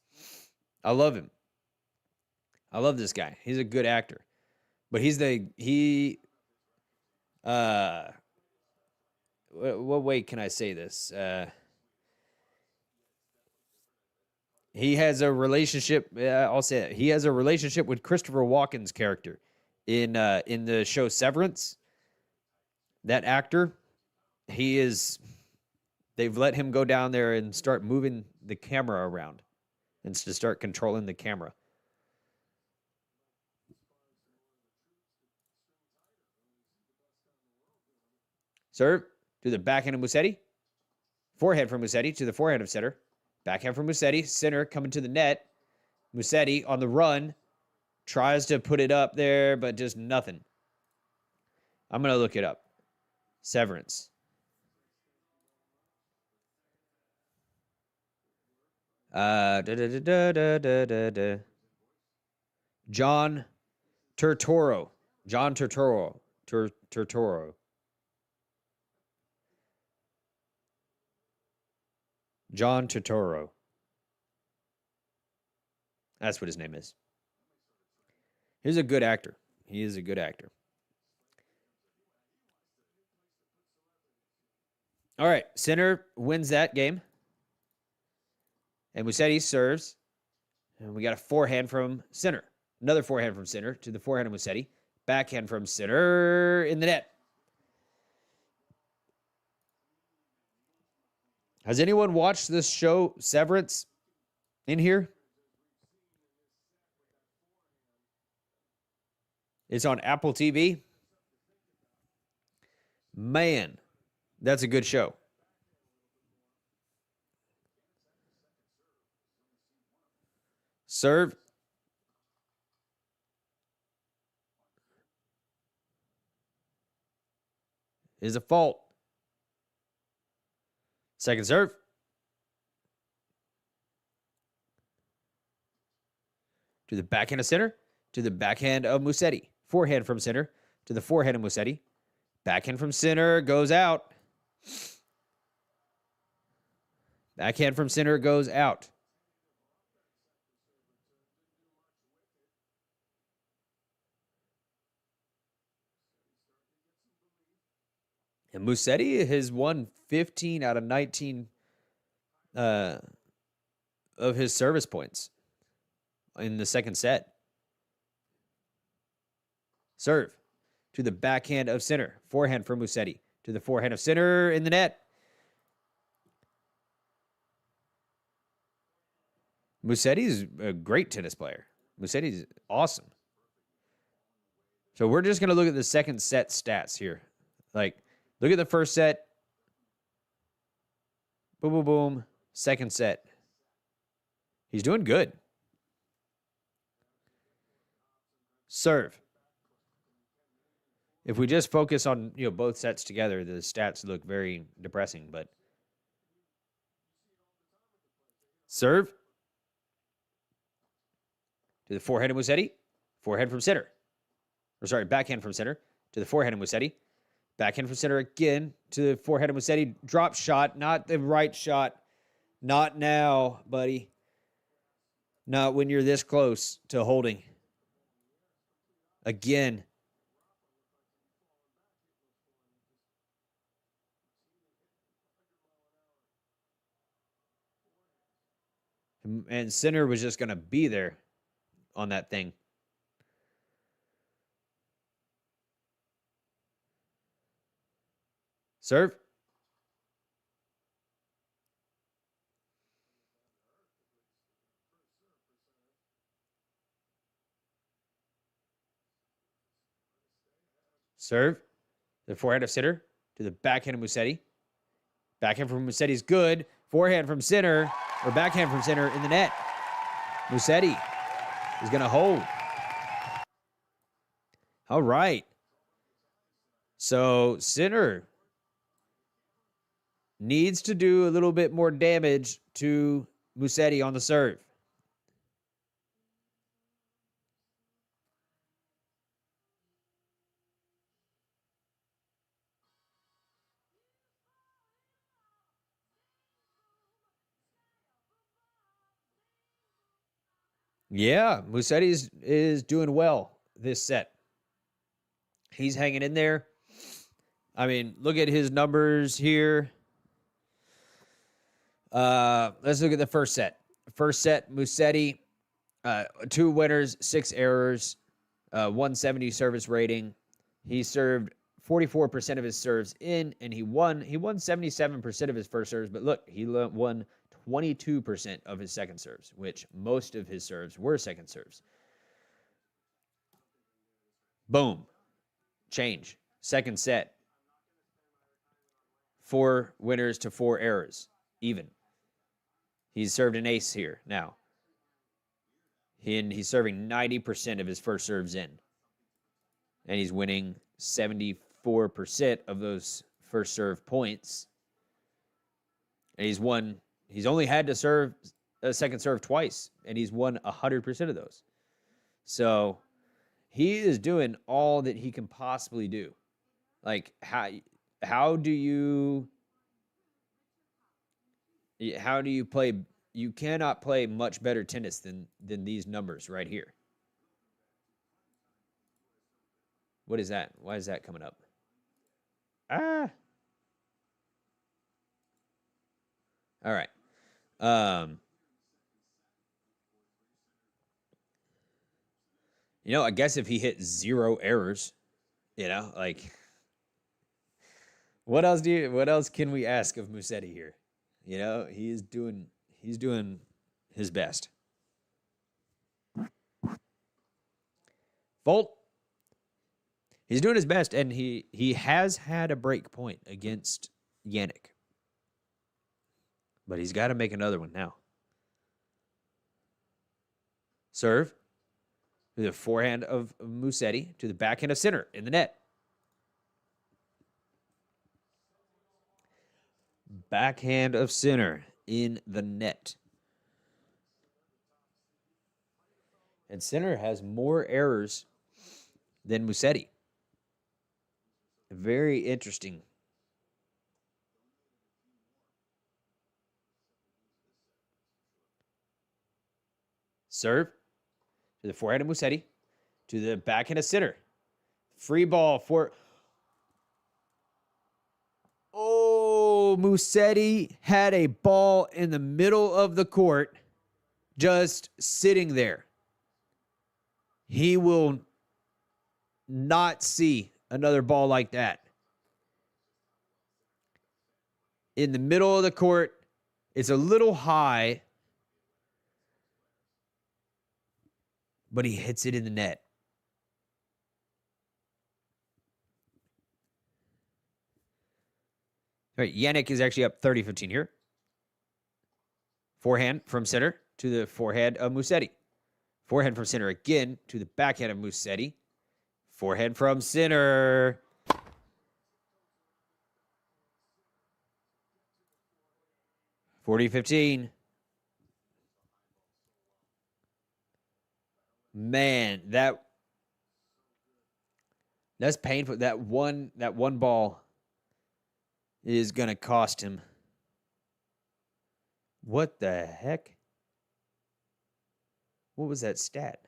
I love him. I love this guy. He's a good actor. But what way can I say this? He has a relationship. I'll say it. He has a relationship with Christopher Walken's character in the show Severance. That actor, he is. They've let him go down there and start moving the camera around, and to start controlling the camera. Serve to the backhand of Musetti. Forehand from Musetti to the forehand of Sinner. Backhand from Musetti. Sinner coming to the net. Musetti on the run. Tries to put it up there, but just nothing. I'm going to look it up. Severance. John Turturro. John Turturro. Turturro. John Turturro. That's what his name is. He's a good actor. He is a good actor. All right. Sinner wins that game. And Musetti serves. And we got a forehand from Sinner. Another forehand from Sinner to the forehand of Musetti. Backhand from Sinner in the net. Has anyone watched this show, Severance, in here? It's on Apple TV. Man, that's a good show. Serve. Is a fault. Second serve. To the backhand of Sinner. To the backhand of Musetti. Forehand from Sinner. To the forehand of Musetti. Backhand from Sinner goes out. Backhand from Sinner goes out. And Musetti has won 15 out of 19 of his service points in the second set. Serve to the backhand of Sinner. Forehand for Musetti. To the forehand of Sinner in the net. Musetti's a great tennis player. Musetti's awesome. So we're just going to look at the second set stats here. Like, look at the first set. Boom, boom, boom. Second set. He's doing good. Serve. If we just focus on, both sets together, the stats look very depressing, but serve to the forehand of Musetti. Forehand from Sinner. Backhand from Sinner to the forehand of Musetti. Backhand from Sinner again to the forehand of Musetti. Drop shot, not the right shot. Not now, buddy. Not when you're this close to holding. Again. And Sinner was just going to be there on that thing. Serve. Serve. The forehand of Sinner to the backhand of Musetti. Backhand from Musetti is good. Forehand from Sinner, or backhand from Sinner in the net. Musetti is going to hold. All right. So Sinner needs to do a little bit more damage to Musetti on the serve. Yeah, Musetti is doing well this set. He's hanging in there. I mean, look at his numbers here. Let's look at the first set. First set, Musetti, 2 winners, 6 errors, 170 service rating. He served 44% of his serves in, and he won 77% of his first serves. But look, he won 22% of his second serves, which most of his serves were second serves. Boom. Change. Second set. 4 winners to 4 errors. Even. He's served an ace here now. He's serving 90% of his first serves in. And he's winning 74% of those first serve points. And he's only had to serve a second serve twice, and he's won 100% of those. So he is doing all that he can possibly do. Like, how do you play? You cannot play much better tennis than these numbers right here. What is that? Why is that coming up? All right. I guess if he hit 0 errors, like, what else can we ask of Musetti here? He's doing his best. Volt. He's doing his best, and he has had a break point against Jannik. But he's got to make another one now. Serve. To the forehand of Musetti. To the backhand of Sinner in the net. Backhand of Sinner in the net. And Sinner has more errors than Musetti. Very interesting. Serve to the forehand of Musetti. To the backhand of Sinner. Free ball for... Oh, Musetti had a ball in the middle of the court. just sitting there. He will not see another ball like that. In the middle of the court, it's a little high, but he hits it in the net. All right, Jannik is actually up 30-15 here. Forehand from Sinner to the forehand of Musetti. Forehand from Sinner again to the backhand of Musetti. Forehand from Sinner. (40-15). Man, that's painful. That one ball is going to cost him. What the heck? What was that stat?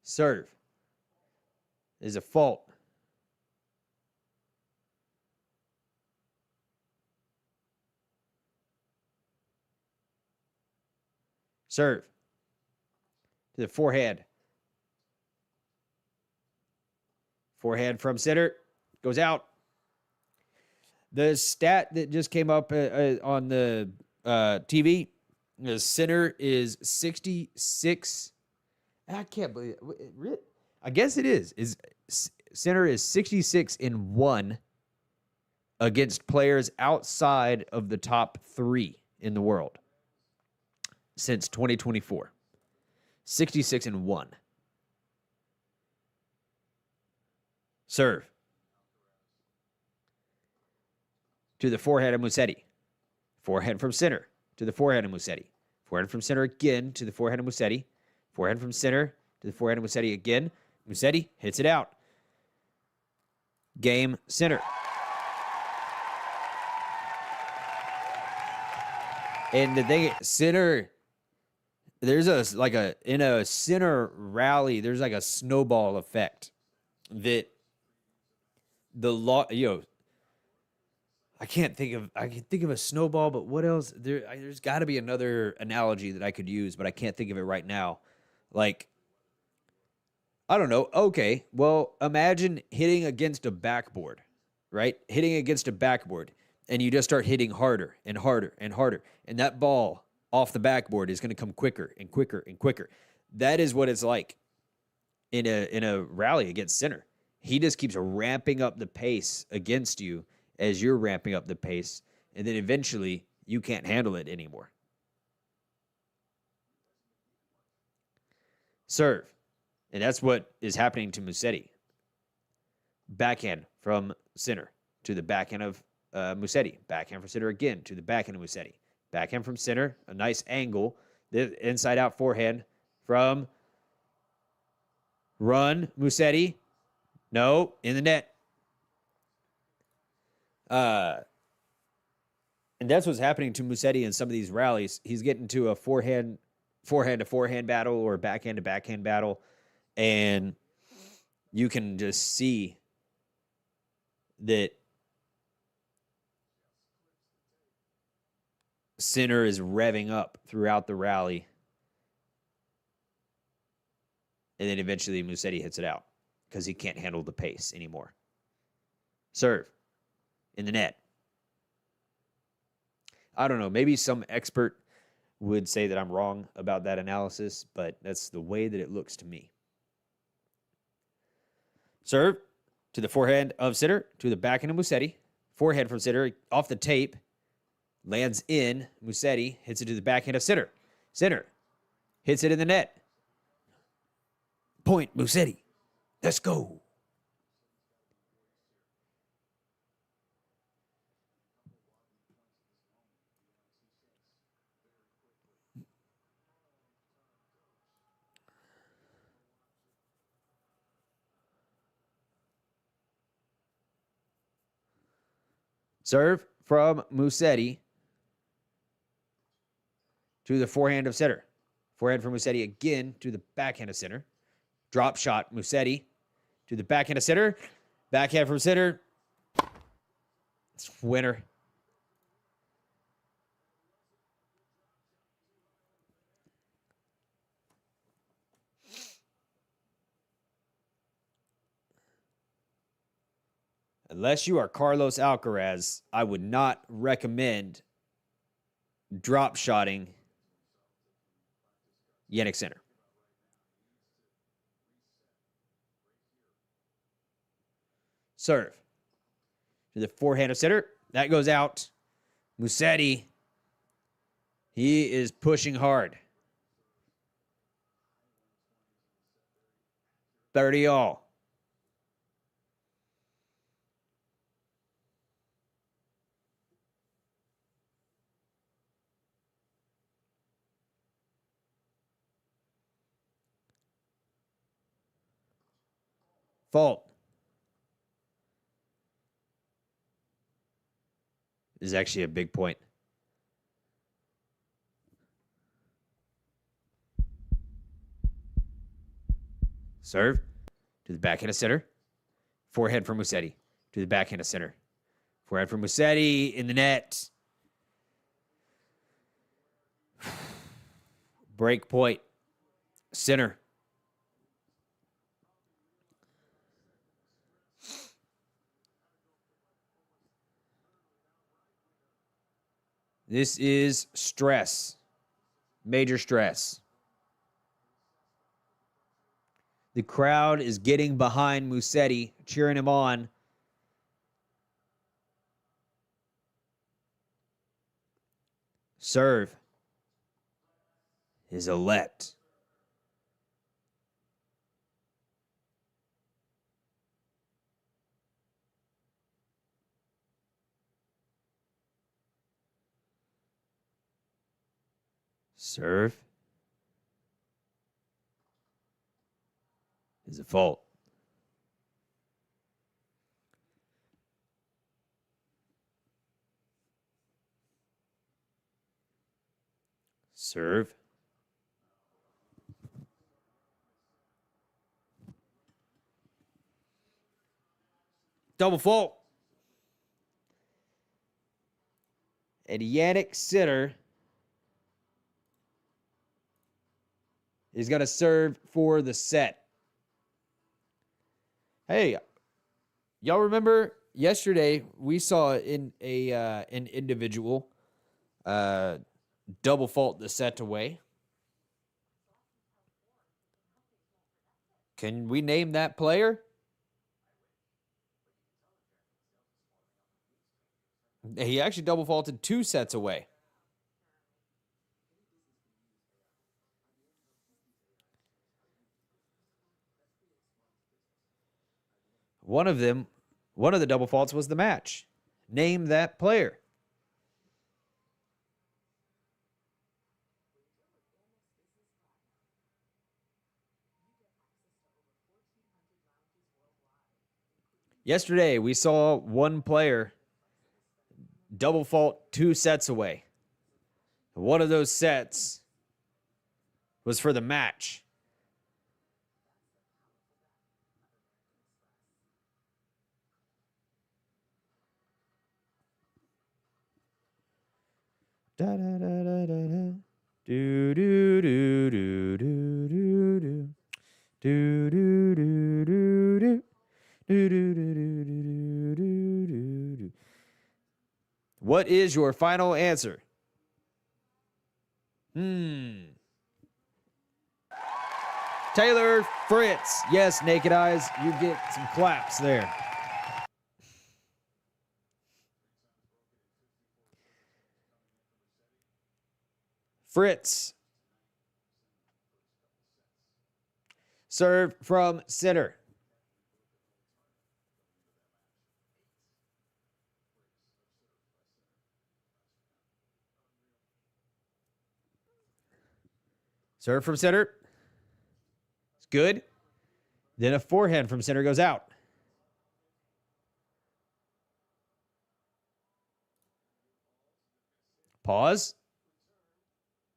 Serve is a fault. Serve to the forehand. Forehand from Sinner goes out. The stat that just came up on the TV, the Sinner is 66. I can't believe it. I guess it is. Sinner is 66-1 against players outside of the top 3 in the world since 2024. 66-1. Serve to the forehand of Musetti. Forehand from Sinner to the forehand of Musetti. Forehand from Sinner again to the forehand of Musetti. Forehand from Sinner to the forehand of Musetti again. Musetti hits it out. Game, Sinner. And the thing, Sinner, there's in a Sinner rally, there's like a snowball effect that I can think of a snowball, but what else? There's got to be another analogy that I could use, but I can't think of it right now. Like, I don't know. Okay, well, imagine hitting against a backboard, right? Hitting against a backboard, and you just start hitting harder and harder and harder, and that ball off the backboard is going to come quicker and quicker and quicker. That is what it's like in a rally against Sinner. He just keeps ramping up the pace against you as you're ramping up the pace, and then eventually you can't handle it anymore. Serve. And that's what is happening to Musetti. Backhand from Sinner to the backhand of Musetti. Backhand from Sinner again to the backhand of Musetti. Backhand from Sinner, a nice angle. The inside-out forehand from Musetti. No, in the net. And that's what's happening to Musetti in some of these rallies. He's getting to a forehand to forehand battle or backhand to backhand battle, and you can just see that Sinner is revving up throughout the rally, and then eventually Musetti hits it out because he can't handle the pace anymore. Serve in the net. I don't know. Maybe some expert would say that I'm wrong about that analysis, but that's the way that it looks to me. Serve to the forehand of Sinner to the backhand of Musetti. Forehand from Sinner off the tape. Lands in. Musetti hits it to the backhand of Sinner. Sinner hits it in the net. Point, Musetti. Let's go. Serve from Musetti to the forehand of Sinner. Forehand from Musetti again to the backhand of Sinner. Drop shot, Musetti to the backhand of Sinner. Backhand from Sinner. Winner. Unless you are Carlos Alcaraz, I would not recommend drop shotting Jannik Sinner. Serve to the forehand of Sinner. That goes out. Musetti, he is pushing hard. 30 all. Fault. This is actually a big point. Serve to the backhand of Sinner. Forehand from Musetti to the backhand of Sinner. Forehand from Musetti in the net. Break point. Sinner. This is stress. Major stress. The crowd is getting behind Musetti, cheering him on. Serve is a let. Serve is a fault. Serve. Double fault. And Jannik Sinner is going to serve for the set. Hey, y'all remember yesterday we saw in an individual double fault the set away. Can we name that player? He actually double faulted 2 sets away. One of the double faults was the match. Name that player. Yesterday, we saw one player double fault 2 sets away. One of those sets was for the match. Da da da da da da. Do do do do do do do. Do do do do do. Do do do do do do do do. What is your final answer? Taylor Fritz. Yes, Naked Eyes, you get some claps there. Fritz. Serve from Sinner. Serve from Sinner. It's good. Then a forehand from Sinner goes out. Pause.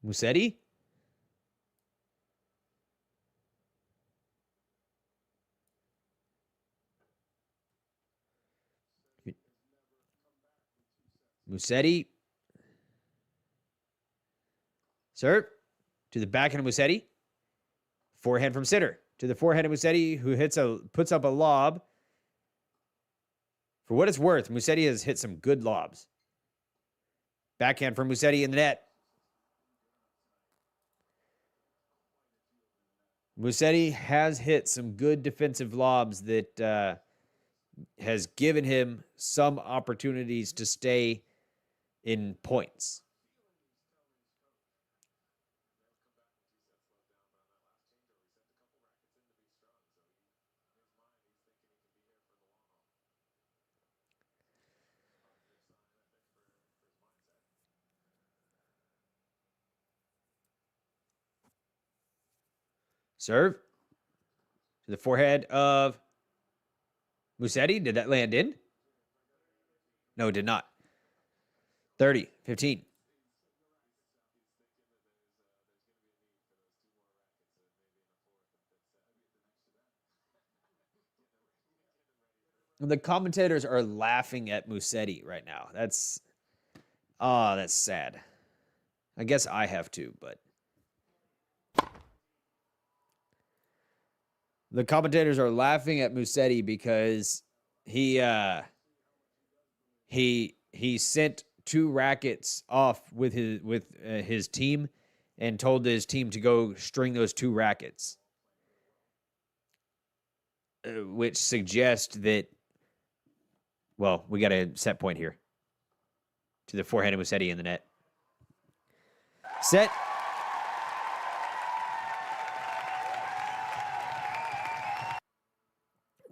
Musetti. Musetti. Serve to the backhand of Musetti. Forehand from Sinner to the forehand of Musetti, who puts up a lob For what it's worth, Musetti has hit some good lobs. Backhand from Musetti in the net. Musetti has hit some good defensive lobs that has given him some opportunities to stay in points. Serve to the forehead of Musetti. Did that land in? No, it did not. 30, 15. The commentators are laughing at Musetti right now. That's sad. I guess I have to, but the commentators are laughing at Musetti because he sent 2 rackets off with his team and told his team to go string those 2 rackets, which suggests that, well, we got a set point here to the forehand of Musetti in the net. Set.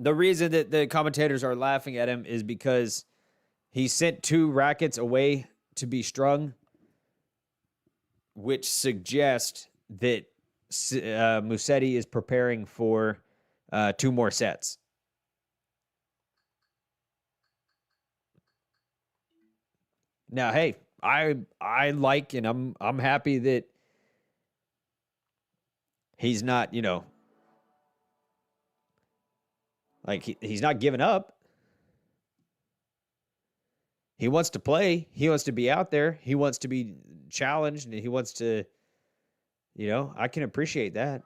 The reason that the commentators are laughing at him is because he sent 2 rackets away to be strung, which suggests that Musetti is preparing for 2 more sets. Now, hey, I like, and I'm happy that he's not, like he's not giving up. He wants to play. He wants to be out there. He wants to be challenged, and he wants to, I can appreciate that.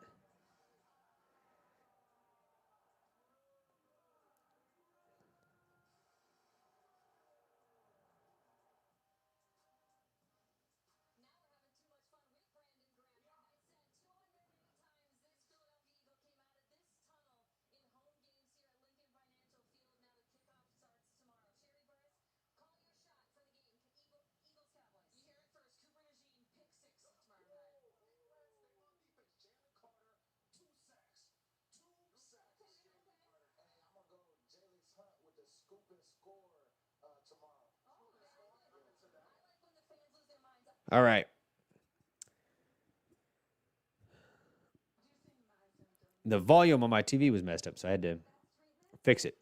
All right. The volume on my TV was messed up, so I had to fix it.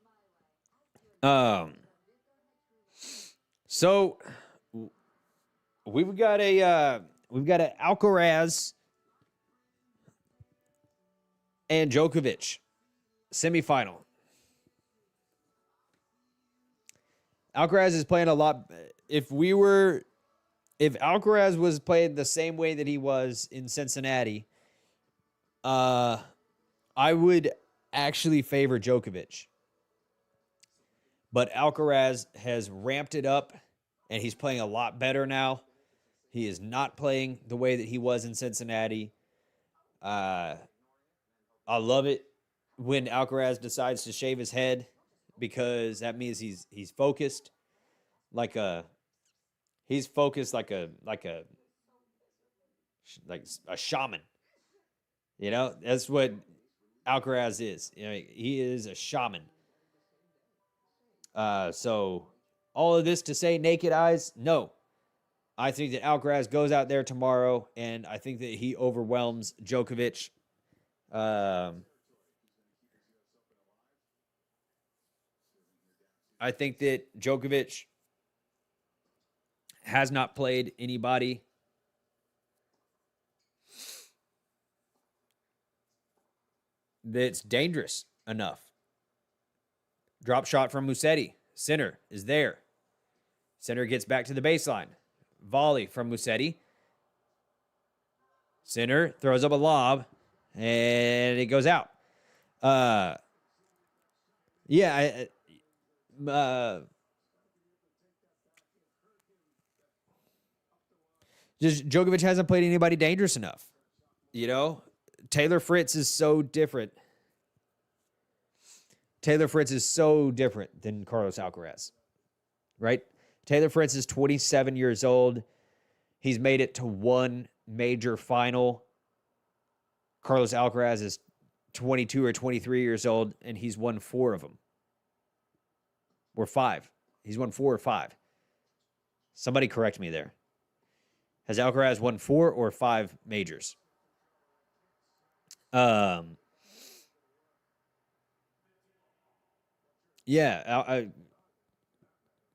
So we've got a Alcaraz and Djokovic semifinal. Alcaraz is playing a lot. If Alcaraz was playing the same way that he was in Cincinnati, I would actually favor Djokovic. But Alcaraz has ramped it up, and he's playing a lot better now. He is not playing the way that he was in Cincinnati. I love it when Alcaraz decides to shave his head, because that means he's focused like a shaman. That's what Alcaraz is. He is a shaman. So all of this to say, naked eyes, no. I think that Alcaraz goes out there tomorrow, and I think that he overwhelms Djokovic. I think that Djokovic has not played anybody that's dangerous enough. Drop shot from Musetti. Sinner is there. Sinner gets back to the baseline. Volley from Musetti. Sinner throws up a lob, and it goes out. uh, just Djokovic hasn't played anybody dangerous enough. You know, Taylor Fritz is so different. Taylor Fritz is so different than Carlos Alcaraz, right? Taylor Fritz is 27 years old. He's made it to one major final. Carlos Alcaraz is 22 or 23 years old, and he's won four of them. Or five. He's won four or five. Somebody correct me there. Has Alcaraz won four or five majors? Yeah,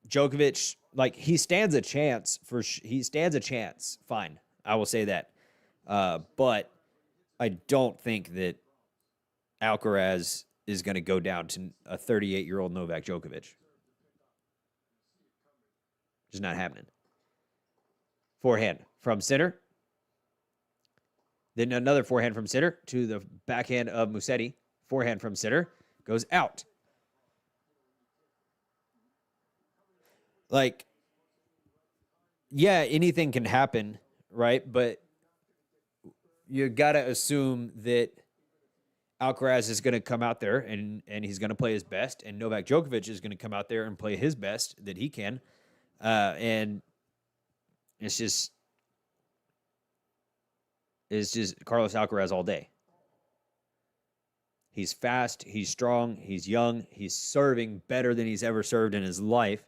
Djokovic, like he stands a chance he stands a chance. Fine, I will say that. But I don't think that Alcaraz is going to go down to a 38-year-old Novak Djokovic. Just not happening. Forehand from center. Then another forehand from center to the backhand of Musetti. Forehand from center goes out. Like, yeah, anything can happen, right? But you got to assume that Alcaraz is going to come out there and he's going to play his best, and Novak Djokovic is going to come out there and play his best that he can. And it's just Carlos Alcaraz all day. He's fast, he's strong, he's young, he's serving better than he's ever served in his life.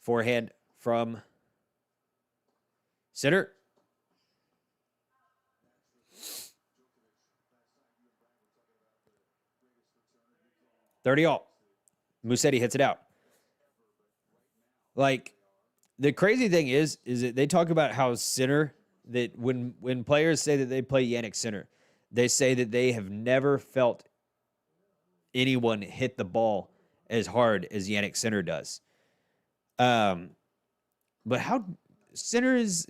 Forehand from center. Thirty all. Musetti hits it out. Like, the crazy thing is that they talk about how Sinner, that when players say that they play Jannik Sinner, they say that they have never felt anyone hit the ball as hard as Jannik Sinner does. But how Sinner is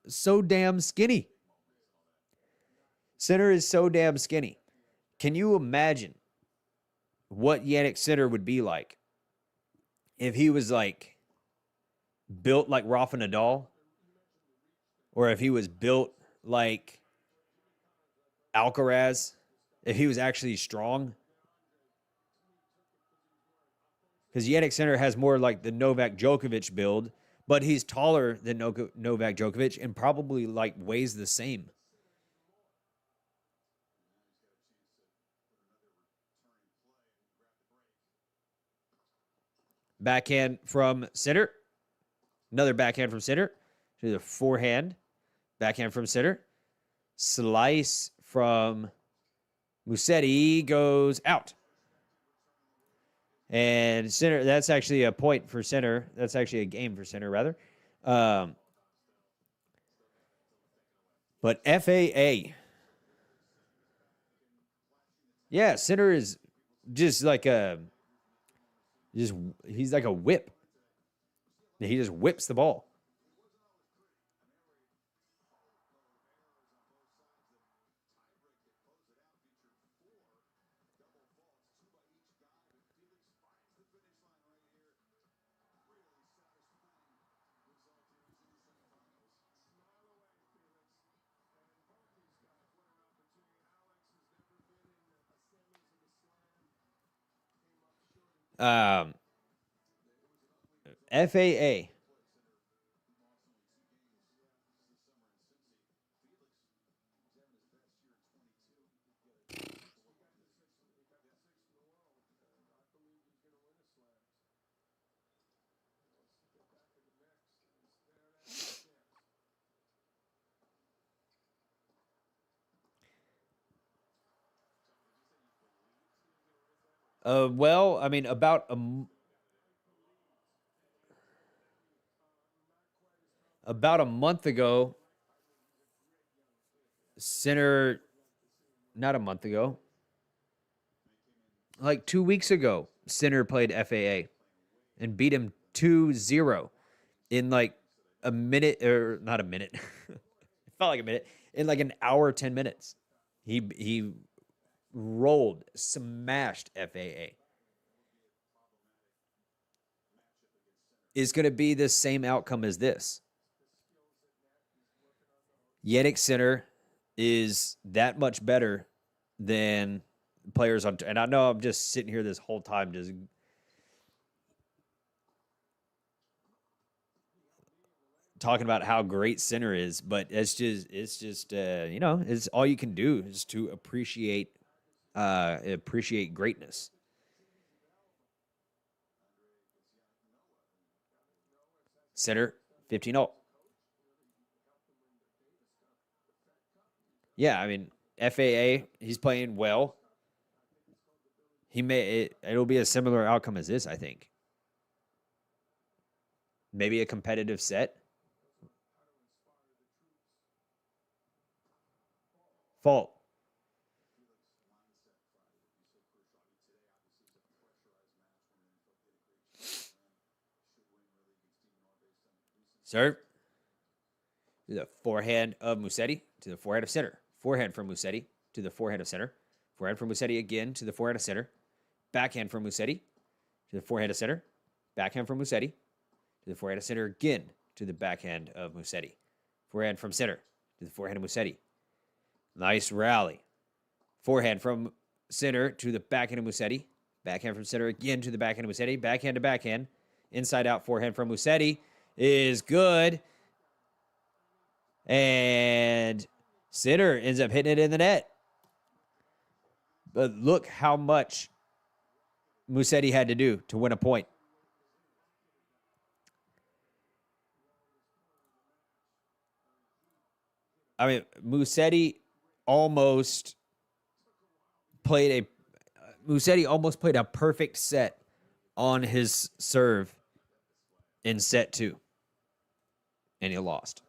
so damn skinny. Sinner is so damn skinny. Can you imagine what Jannik Sinner would be like if he was like built like Rafa Nadal, or if he was built like Alcaraz, if he was actually strong? Because Jannik Sinner has more like the Novak Djokovic build, but he's taller than Novak Djokovic and probably like weighs the same. Backhand from center. Another backhand from center to the forehand. Backhand from center. Slice from Musetti goes out. And center, that's actually a point for center. That's actually a game for center, rather. But FAA. Yeah, center is just like he's like a whip. He just whips the ball. Um, FAA. Well, I mean, about a month ago, Sinner, not a month ago, like 2 weeks ago, Sinner played FAA and beat him 2-0 in like a minute, or not a minute. It felt like a minute, in like an hour, 10 minutes. He rolled, smashed FAA. Is going to be the same outcome as this. Jannik Sinner is that much better than players on. And I know I'm just sitting here this whole time just talking about how great Sinner is, but it's just it's all you can do is to appreciate greatness. Sinner 15-0. Yeah, I mean FAA, he's playing well. It'll be a similar outcome as this, I think. Maybe a competitive set. Fault. Serve. To the forehand of Musetti. To the forehand of Sinner. Forehand from Musetti. To the forehand of Sinner. Forehand from Musetti again. To the forehand of Sinner. Backhand from Musetti. To the forehand of Sinner. Backhand from Musetti. To the forehand of Sinner again. To the backhand of Musetti. Forehand from Sinner. To the forehand of Musetti. Nice rally. Forehand from Sinner to the backhand of Musetti. Backhand from Sinner again to the backhand of Musetti. Backhand to backhand. Inside out forehand from Musetti is good. And Sinner ends up hitting it in the net. But look how much Musetti had to do to win a point. I mean, Musetti almost played a perfect set on his serve in set 2. And he lost.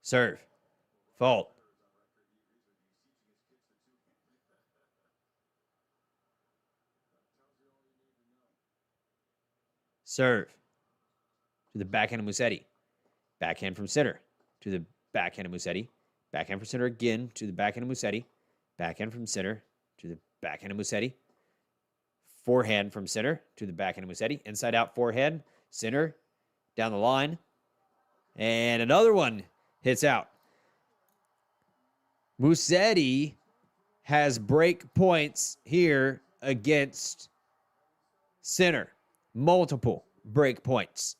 Serve. Fault. Serve. To the backhand of Musetti. Backhand from Sinner. To the backhand of Musetti. Backhand from Sinner again. To the backhand of Musetti. Backhand from Sinner. To the backhand of Musetti. Forehand from Sinner. To the backhand of Musetti. Inside out forehand. Sinner. Down the line. And another one hits out. Musetti has break points here against Sinner. Multiple break points.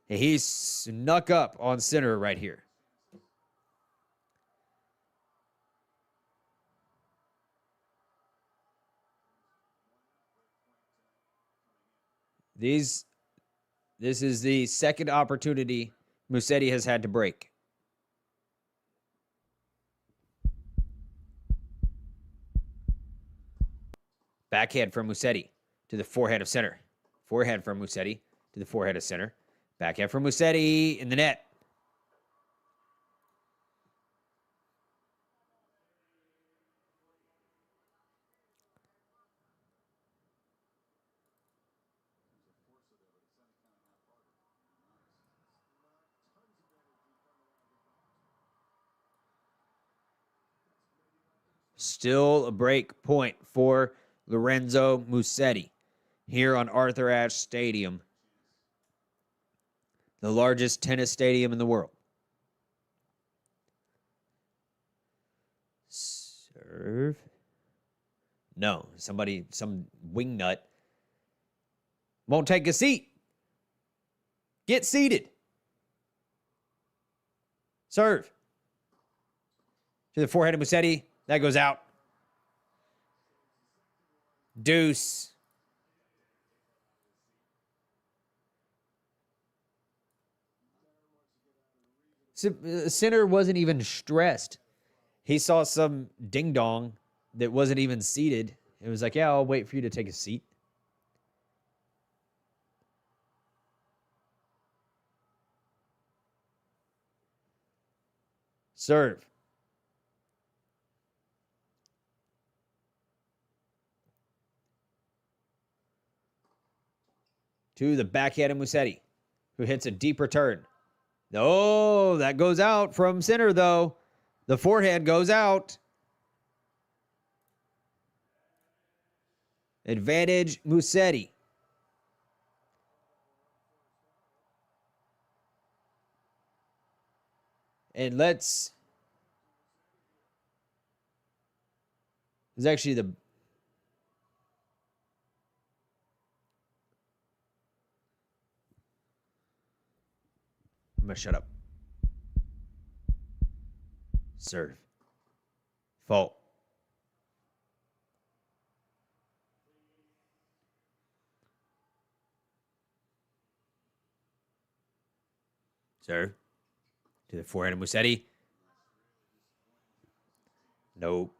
He snuck up on Sinner right here. This is the second opportunity Musetti has had to break. Backhand from Musetti to the forehand of Sinner. Forehand from Musetti to the forehand of Sinner. Backhand from Musetti in the net. Still a break point for Lorenzo Musetti here on Arthur Ashe Stadium, the largest tennis stadium in the world. Serve. No, some wingnut won't take a seat. Get seated. Serve. To the forehand of Musetti. That goes out. Deuce. Sinner wasn't even stressed. He saw some ding-dong that wasn't even seated. It was like, yeah, I'll wait for you to take a seat. Serve. To the backhand of Musetti. who hits a deep return. Oh, that goes out from Sinner, though. The forehand goes out. Advantage Musetti. And let's... It's actually the... I'm going to shut up. Serve. Fault. Serve. To the forehand of Musetti. Nope.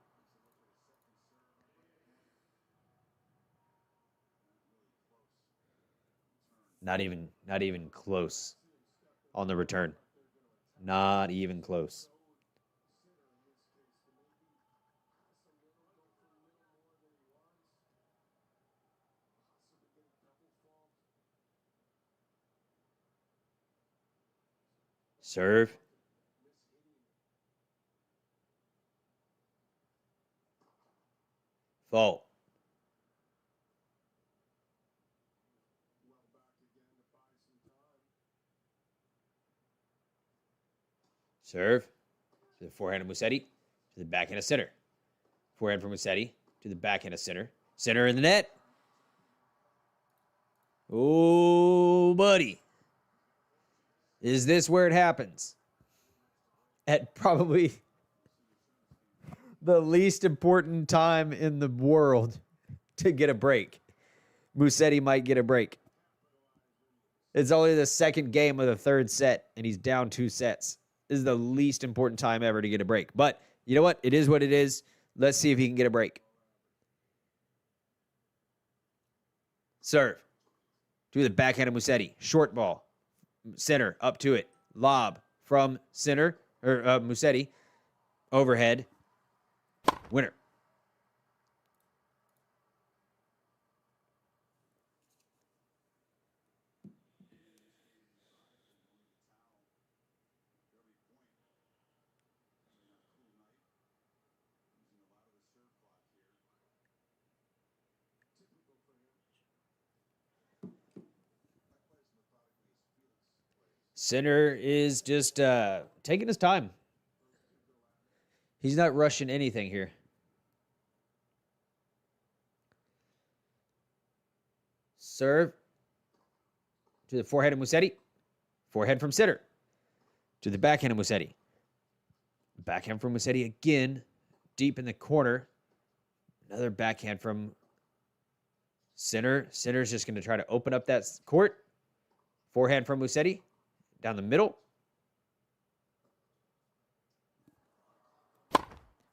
Not even close on the return. Not even close. Serve. Fault. Serve. To the forehand of Musetti. To the backhand of Sinner. Forehand from Musetti. To the backhand of Sinner. Sinner in the net. Oh, buddy. Is this where it happens? At probably the least important time in the world to get a break. Musetti might get a break. It's only the second game of the third set, and he's down 2 sets. This is the least important time ever to get a break. But you know what? It is what it is. Let's see if he can get a break. Serve. To the backhand of Musetti. Short ball. Sinner up to it. Lob from Sinner, or Musetti. Overhead. Winner. Sinner is just taking his time. He's not rushing anything here. Serve to the forehand of Musetti. Forehand from Sinner. To the backhand of Musetti. Backhand from Musetti again. Deep in the corner. Another backhand from Sinner. Sinner's just going to try to open up that court. Forehand from Musetti. Down the middle.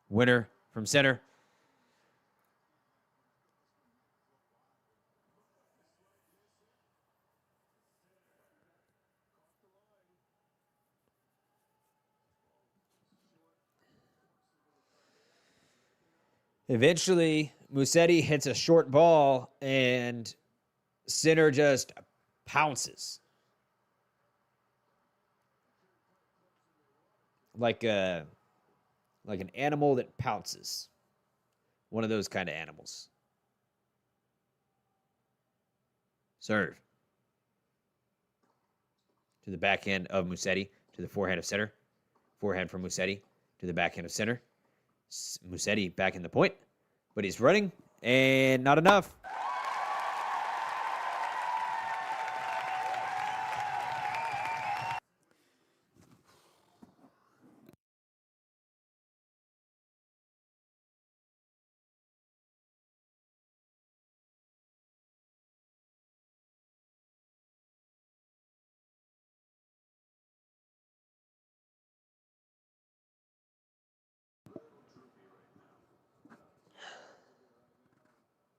Winner from Sinner. Eventually, Musetti hits a short ball, and Sinner just pounces. Like an animal that pounces. One of those kind of animals. Serve. To the backhand of Musetti. To the forehand of Sinner. Forehand from Musetti. To the backhand of Sinner. Musetti back in the point. But he's running. And not enough.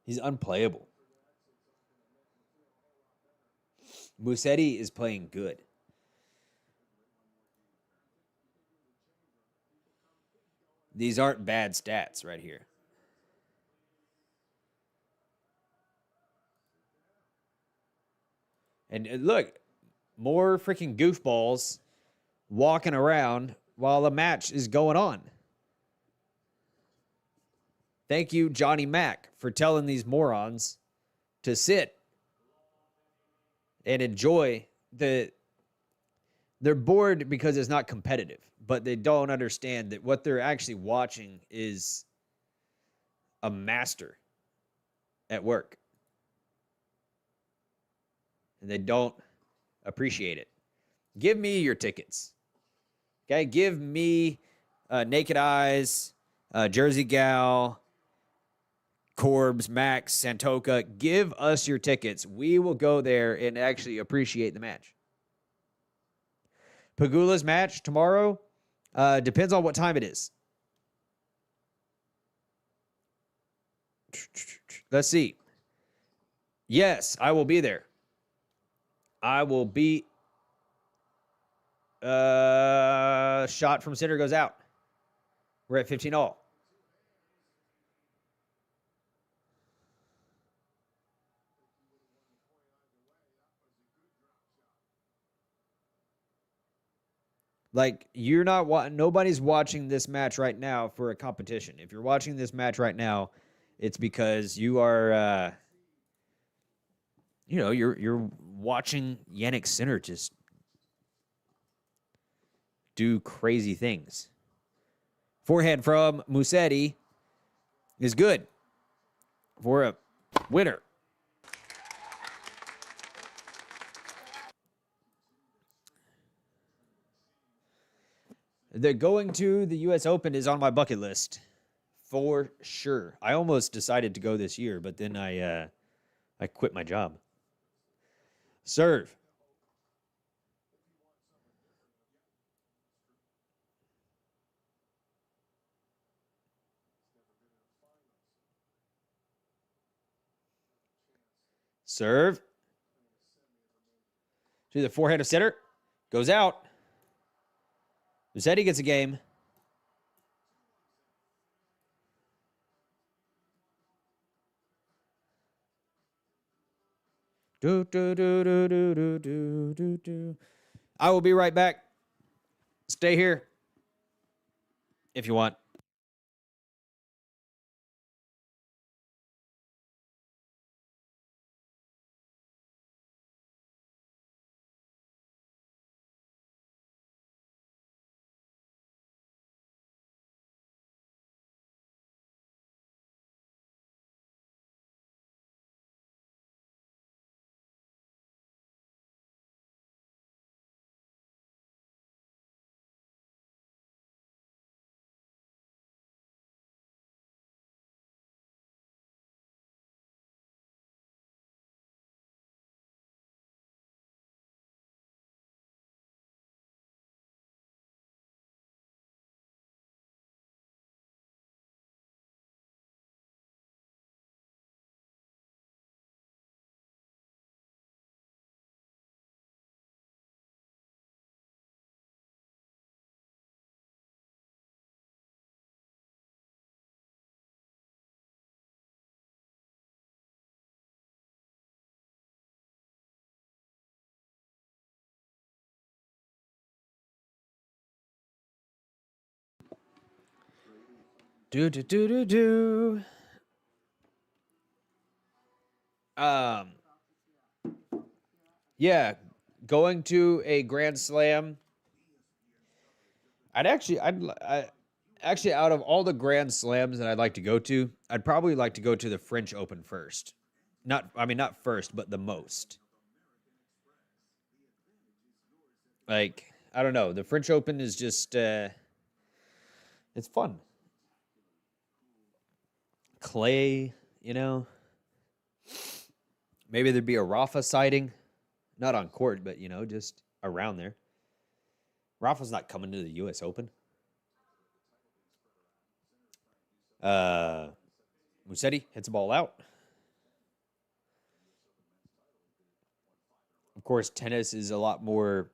He's unplayable. Musetti is playing good. These aren't bad stats right here. And look, more freaking goofballs walking around while the match is going on. Thank you, Johnny Mac, for telling these morons to sit and enjoy the. They're bored because it's not competitive, but they don't understand that what they're actually watching is a master at work. And they don't appreciate it. Give me your tickets. Okay? Give me Naked Eyes, Jersey Gal, Corbs, Max, Santoka. Give us your tickets. We will go there and actually appreciate the match. Pagula's match tomorrow depends on what time it is. Let's see. Yes, I will be there. I will be. Shot from Sinner goes out. We're at 15 all. Like, you're not nobody's watching this match right now for a competition. If you're watching this match right now, it's because you are you're watching Jannik Sinner just do crazy things. Forehand from Musetti is good for a winner. The going to the U.S. Open is on my bucket list for sure. I almost decided to go this year, but then I quit my job. Serve. Serve. To the forehand of Sinner. Goes out. Musetti gets a game. Do, do, do, do, do, do, do, do, do. I will be right back. Stay here if you want. Do, do, do, do, do. Um, yeah, going to a Grand Slam. Actually, out of all the Grand Slams that I'd like to go to, I'd probably like to go to the French Open first. Not first, but the most. Like, I don't know. The French Open is just, it's fun. Clay, you know. Maybe there'd be a Rafa sighting. Not on court, but, just around there. Rafa's not coming to the U.S. Open. Musetti hits the ball out. Of course, tennis is a lot more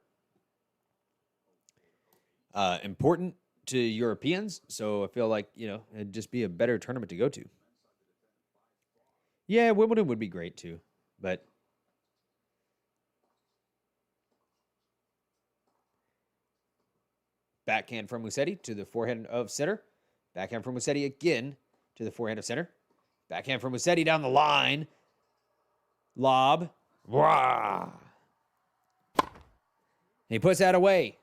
important to Europeans, so I feel like, it'd just be a better tournament to go to. Yeah, Wimbledon would be great too, but Backhand from Musetti to the forehand of Sinner. Backhand from Musetti again to the forehand of Sinner. Backhand from Musetti down the line. Lob. Wah! He puts that away.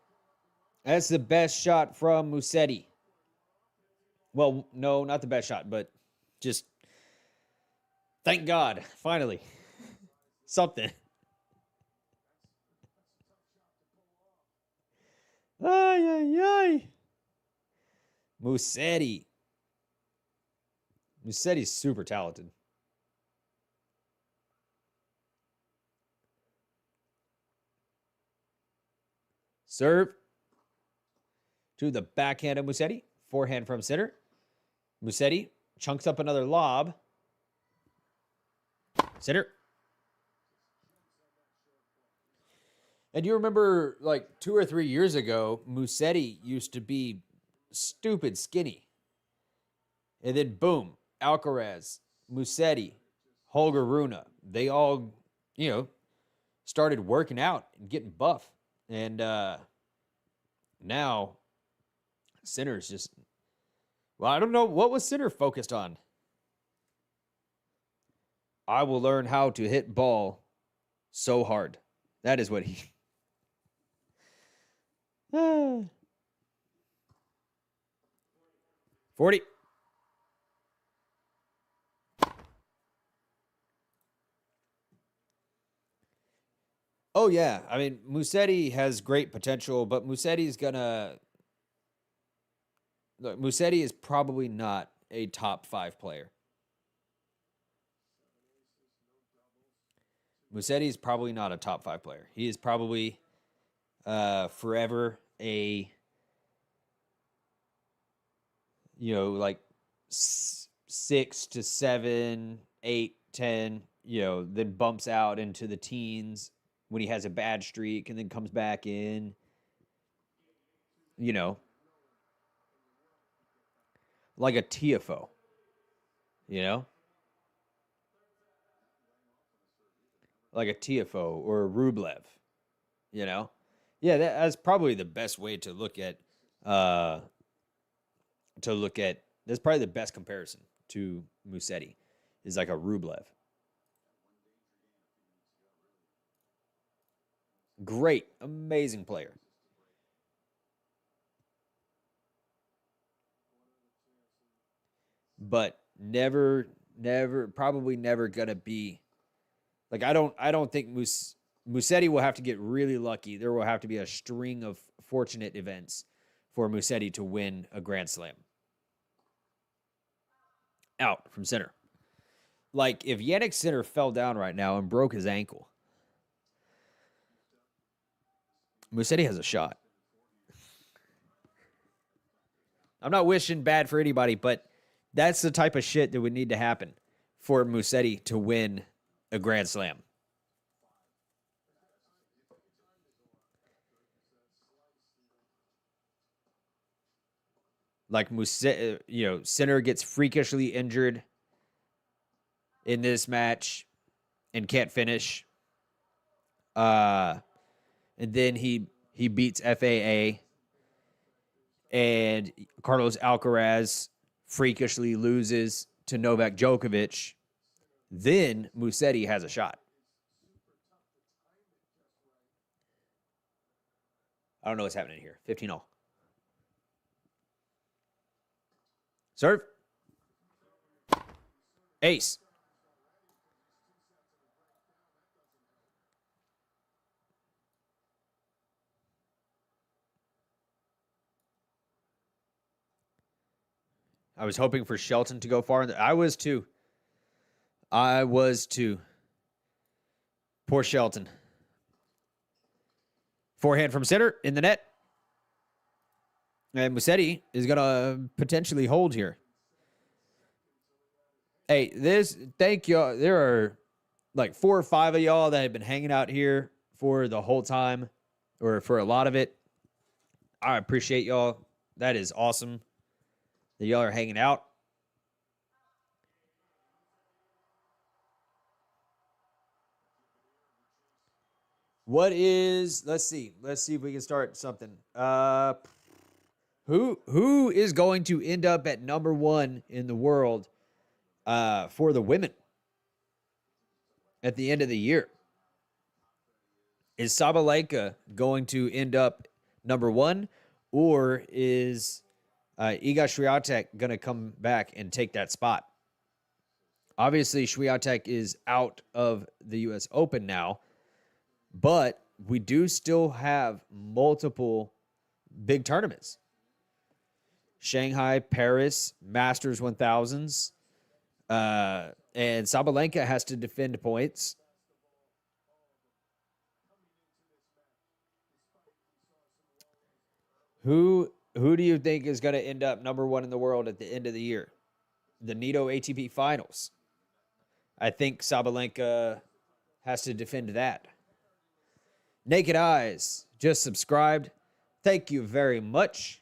That's the best shot from Musetti. Well, no, not the best shot, but just thank God, finally. Something. Ay, ay, ay. Musetti's super talented. Serve to the backhand of Musetti. Forehand from Sinner. Musetti chunks up another lob. Sinner. And you remember, like 2 or 3 years ago, Musetti used to be stupid skinny. And then boom, Alcaraz, Musetti, Holger Rune, they all, started working out and getting buff. And now Sinner's just, well, I don't know. What was Sinner focused on? I will learn how to hit ball so hard. That is what he... 40. Oh, yeah. I mean, Musetti has great potential, but Musetti's gonna... Look, Musetti is probably not a top 5 player. Musetti is probably not a top 5 player. He is probably forever a, like 6 to 7, 8, 10, then bumps out into the teens when he has a bad streak and then comes back in, like a TFO, like a TFO or a Rublev, Yeah, that's probably the best way to look at, that's probably the best comparison to Musetti is like a Rublev. Great, amazing player. But probably never gonna be like I don't think Musetti will have to get really lucky. There will have to be a string of fortunate events for Musetti to win a Grand Slam. Out from Sinner. Like if Jannik Sinner fell down right now and broke his ankle, Musetti has a shot. I'm not wishing bad for anybody, but that's the type of shit that would need to happen for Musetti to win a Grand Slam. Like Musetti, Sinner gets freakishly injured in this match and can't finish. And then he beats FAA, and Carlos Alcaraz freakishly loses to Novak Djokovic. Then Musetti has a shot. I don't know what's happening here. 15-0. Serve. Ace. I was hoping for Shelton to go far. I was too. Poor Shelton. Forehand from Sinner in the net. And Musetti is going to potentially hold here. Hey, thank y'all. There are like 4 or 5 of y'all that have been hanging out here for the whole time or for a lot of it. I appreciate y'all. That is awesome that y'all are hanging out. Let's see if we can start something. Who is going to end up at number 1 in the world for the women at the end of the year? Is Sabalenka going to end up number 1, or is Iga Swiatek going to come back and take that spot? Obviously, Swiatek is out of the U.S. Open now, but we do still have multiple big tournaments. Shanghai, Paris, Masters 1000s, and Sabalenka has to defend points. Who do you think is going to end up number 1 in the world at the end of the year? The Nitto ATP Finals. I think Sabalenka has to defend that. Naked Eyes just subscribed. Thank you very much.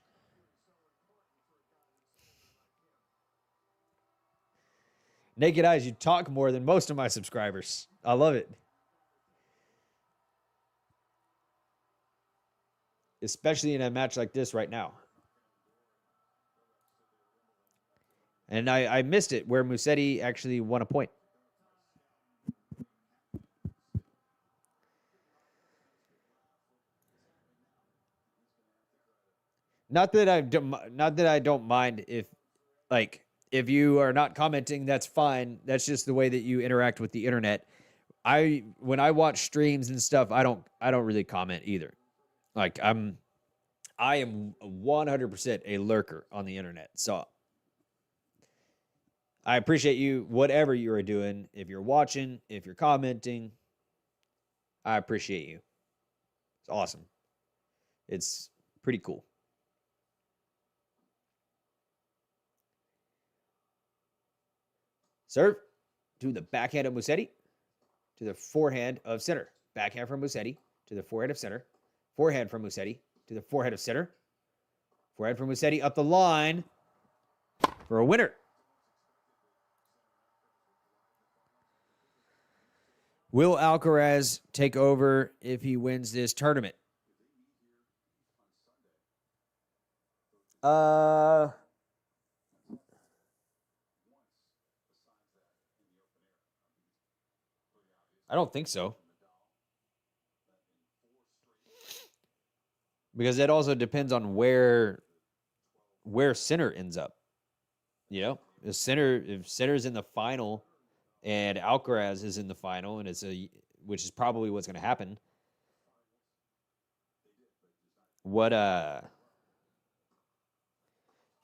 Naked Eyes, you talk more than most of my subscribers. I love it. Especially in a match like this right now. And I missed it where Musetti actually won a point. Not that I don't mind if you are not commenting, that's fine. That's just the way that you interact with the internet. When I watch streams and stuff, I don't really comment either. Like I am 100% a lurker on the internet. So I appreciate you, whatever you are doing. If you're watching, if you're commenting, I appreciate you. It's awesome. It's pretty cool. Serve to the backhand of Musetti, to the forehand of Sinner. Backhand from Musetti to the forehand of Sinner. Forehand from Musetti to the forehand of Sinner. Forehand from Musetti up the line for a winner. Will Alcaraz take over if he wins this tournament? I don't think so. Because it also depends on where Sinner ends up. You know, if Sinner's in the final and Alcaraz is in the final, and which is probably what's going to happen. What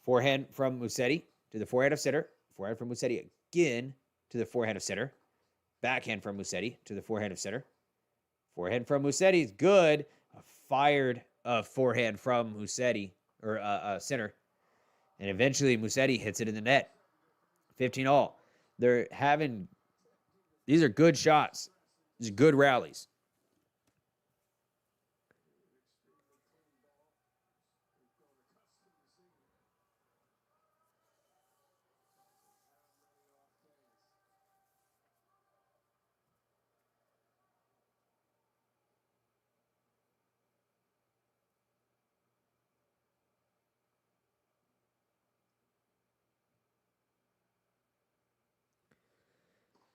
forehand from Musetti to the forehand of Sinner. Forehand from Musetti again to the forehand of Sinner. Backhand from Musetti to the forehand of Sinner. Forehand from Musetti is good. A fired forehand from Musetti or Sinner, and eventually Musetti hits it in the net. 15-all. These are good shots. These are good rallies.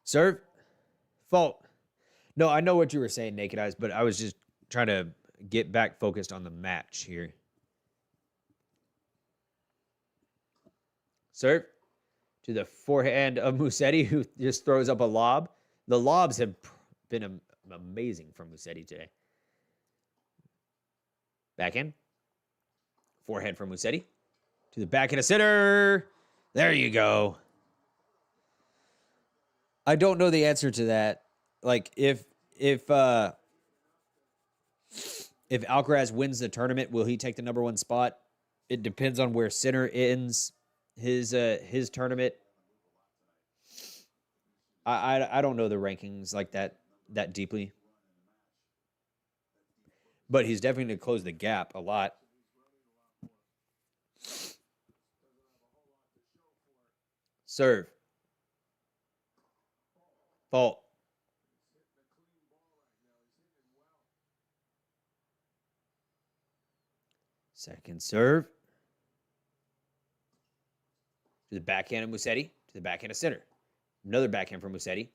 Serve. Fault. No, I know what you were saying, Naked Eyes, but I was just trying to get back focused on the match here. Serve to the forehand of Musetti, who just throws up a lob. The lobs have been amazing from Musetti today. Backhand. Forehand from Musetti to the backhand of Sinner. There you go. I don't know the answer to that. Like if Alcaraz wins the tournament, will he take the number 1 spot? It depends on where Sinner ends his tournament. I don't know the rankings like that deeply, but he's definitely going to close the gap a lot. Serve. Fault. Second serve. to the backhand of Musetti, to the backhand of Sinner. Another backhand from Musetti,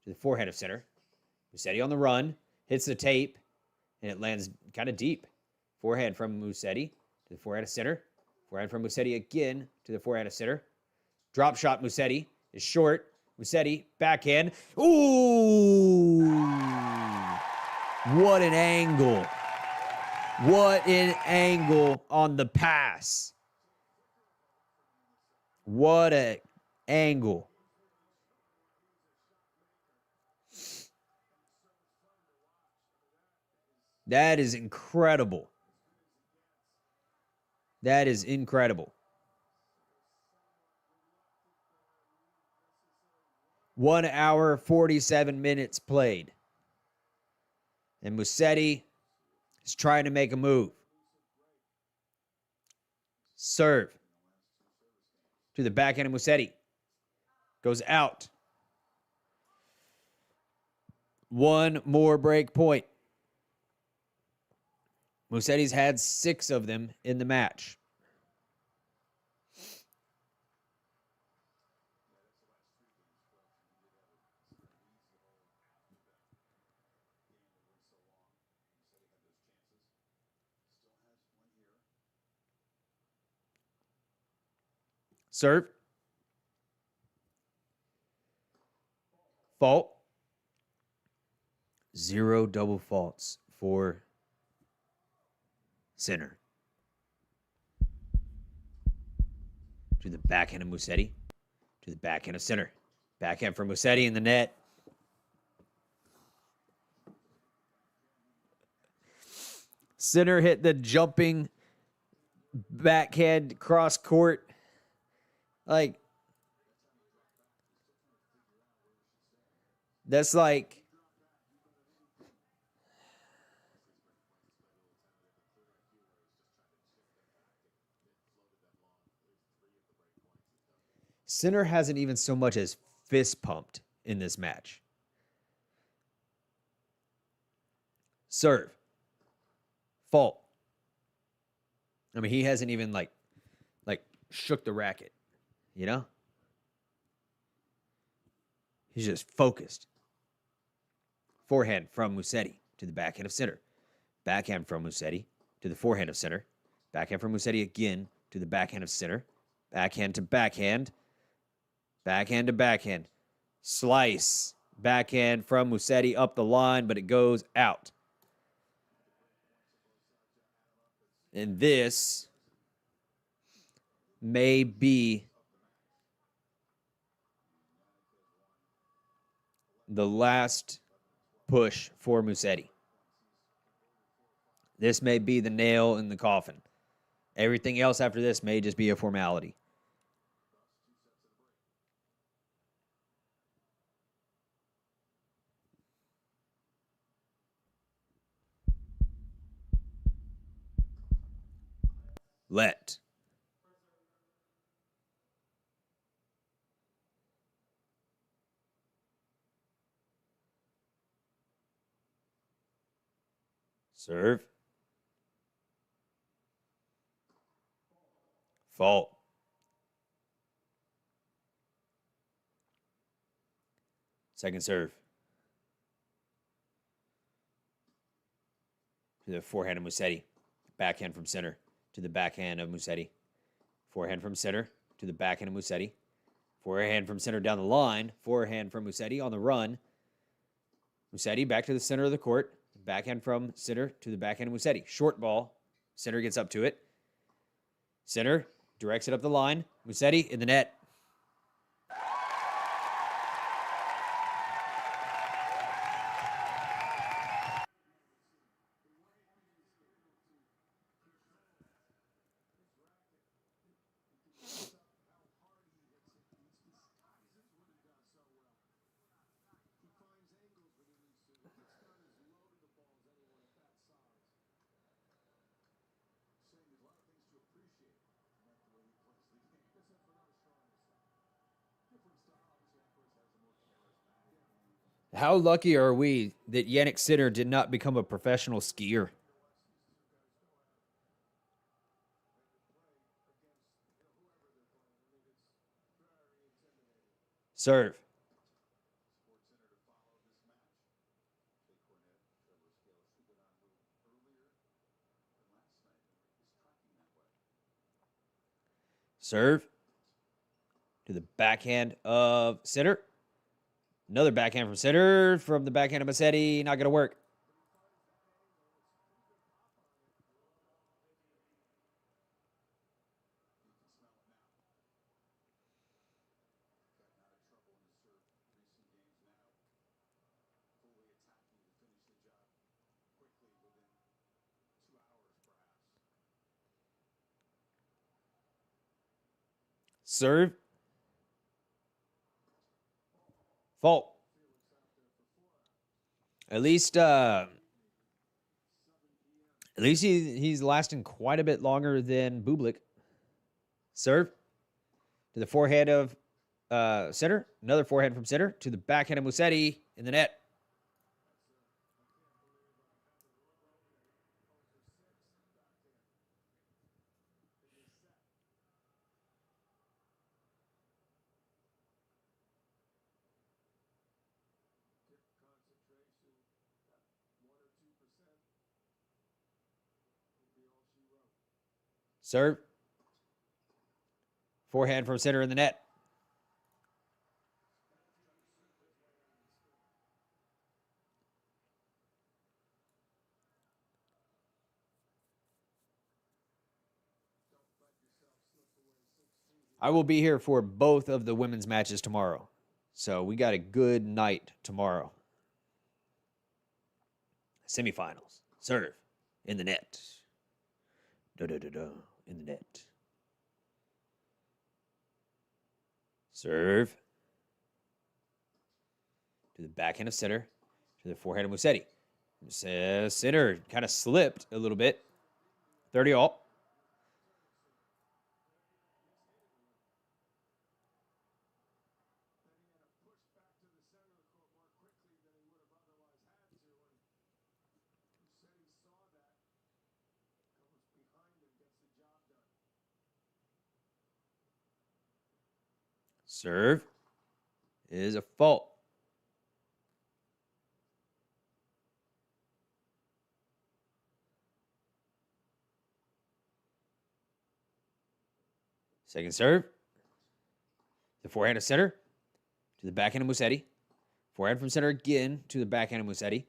to the forehand of Sinner. Musetti on the run, hits the tape, and it lands kind of deep. Forehand from Musetti to the forehand of Sinner. Forehand from Musetti again to the forehand of Sinner. Drop shot Musetti is short. Musetti, backhand. Ooh! What an angle. What an angle on the pass. What an angle. That is incredible. That is incredible. 1 hour, 47 minutes played. And Musetti is trying to make a move. Serve to the backhand of Musetti. Goes out. One more break point. Musetti's had 6 of them in the match. Serve. Fault. 0 double faults for Sinner. To the backhand of Musetti. To the backhand of Sinner. Backhand for Musetti in the net. Sinner hit the jumping backhand cross court. Like, that's like, Sinner hasn't even so much as fist pumped in this match. Serve. Fault. I mean, he hasn't even like shook the racket, you know? He's just focused. Forehand from Musetti to the backhand of Sinner. Backhand from Musetti to the forehand of Sinner. Backhand from Musetti again to the backhand of Sinner. Backhand to backhand. Backhand to backhand. Slice. Backhand from Musetti up the line, but it goes out. And this may be the last push for Musetti. This may be the nail in the coffin. Everything else after this may just be a formality. Let. Serve. Fault. Second serve. To the forehand of Musetti. Backhand from Sinner. To the backhand of Musetti. Forehand from Sinner. To the backhand of Musetti. Forehand from Sinner down the line. Forehand from Musetti on the run. Musetti back to the center of the court. Backhand from Sinner to the backhand of Musetti. Short ball. Sinner gets up to it. Sinner directs it up the line. Musetti in the net. How lucky are we that Jannik Sinner did not become a professional skier? Serve. Serve. To the backhand of Sinner. Another backhand from Sinner. From the backhand of Musetti. Not going to work. Serve. Fault. At least he's lasting quite a bit longer than Bublik. Serve. To the forehand of Sinner. Another forehand from Sinner. To the backhand of Musetti in the net. Serve. Forehand from Sinner in the net. I will be here for both of the women's matches tomorrow. So we got a good night tomorrow. Semifinals. Serve. In the net. Da-da-da-da. In the net. Serve. To the backhand of Sinner. To the forehand of Musetti. Sinner kind of slipped a little bit. 30 all. Serve is a fault. Second serve. The forehand of Sinner to the backhand of Musetti. Forehand from Sinner again to the backhand of Musetti.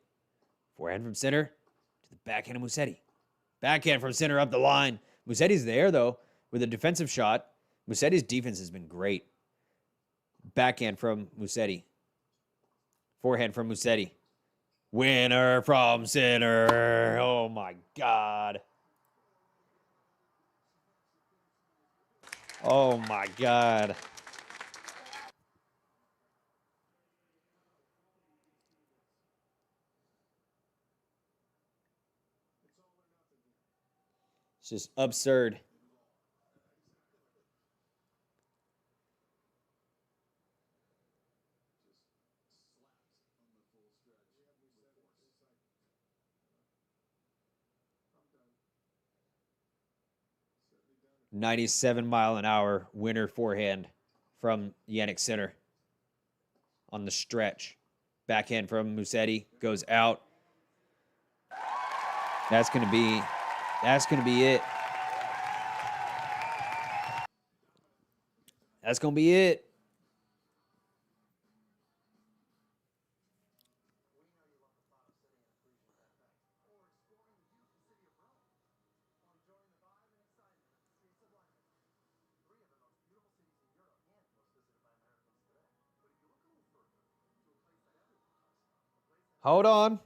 Forehand from Sinner to the backhand of Musetti. Backhand from Sinner up the line. Musetti's there, though, with a defensive shot. Musetti's defense has been great. Backhand from Musetti. Forehand from Musetti. Winner from Sinner. Oh, my God. Oh, my God. It's just absurd. .97-mile-an-hour winner forehand from Jannik Sinner on the stretch. Backhand from Musetti goes out. That's gonna be it. That's gonna be it. Hold on.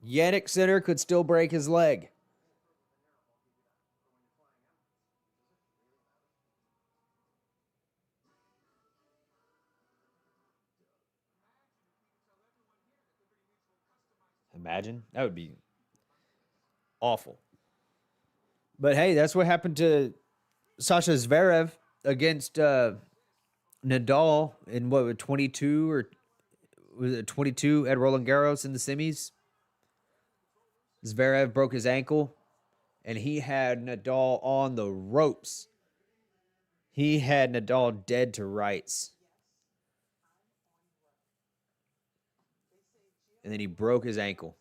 Jannik Sinner could still break his leg. Imagine. That would be awful. But hey, that's what happened to Sasha Zverev against Nadal in what, 22 or was it 22 at Roland Garros in the semis? Zverev broke his ankle and he had Nadal on the ropes He had Nadal dead to rights. And then he broke his ankle.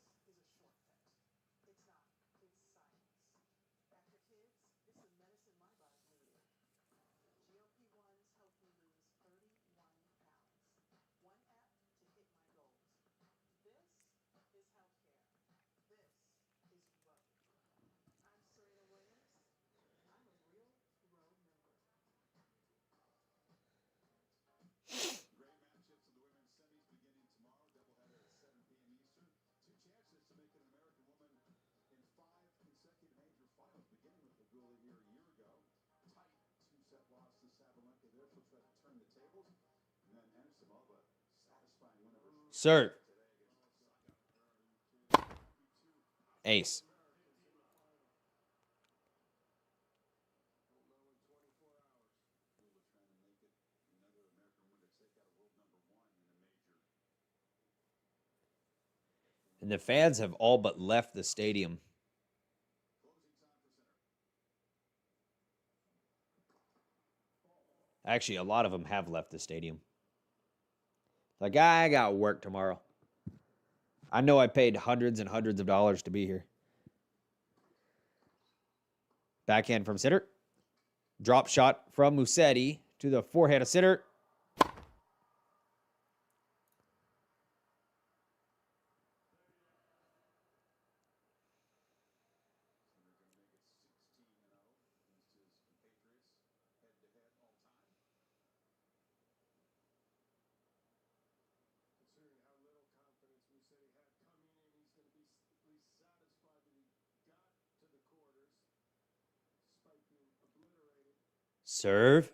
Serve. Ace. And the fans have all but left the stadium. Actually, a lot of them have left the stadium. Like, I got work tomorrow. I know I paid hundreds and hundreds of dollars to be here. Backhand from Sinner. Drop shot from Musetti to the forehand of Sinner. Serve.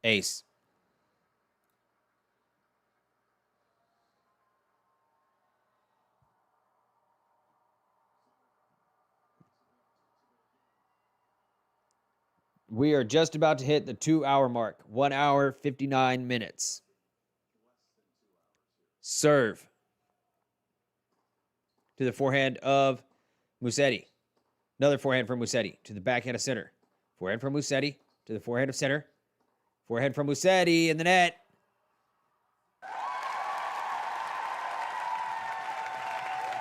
Ace. We are just about to hit the 2-hour mark. 1 hour, 59 minutes. Serve. To the forehand of Musetti. Another forehand from Musetti to the backhand of Sinner. Forehand from Musetti to the forehand of Sinner. Forehand from Musetti in the net.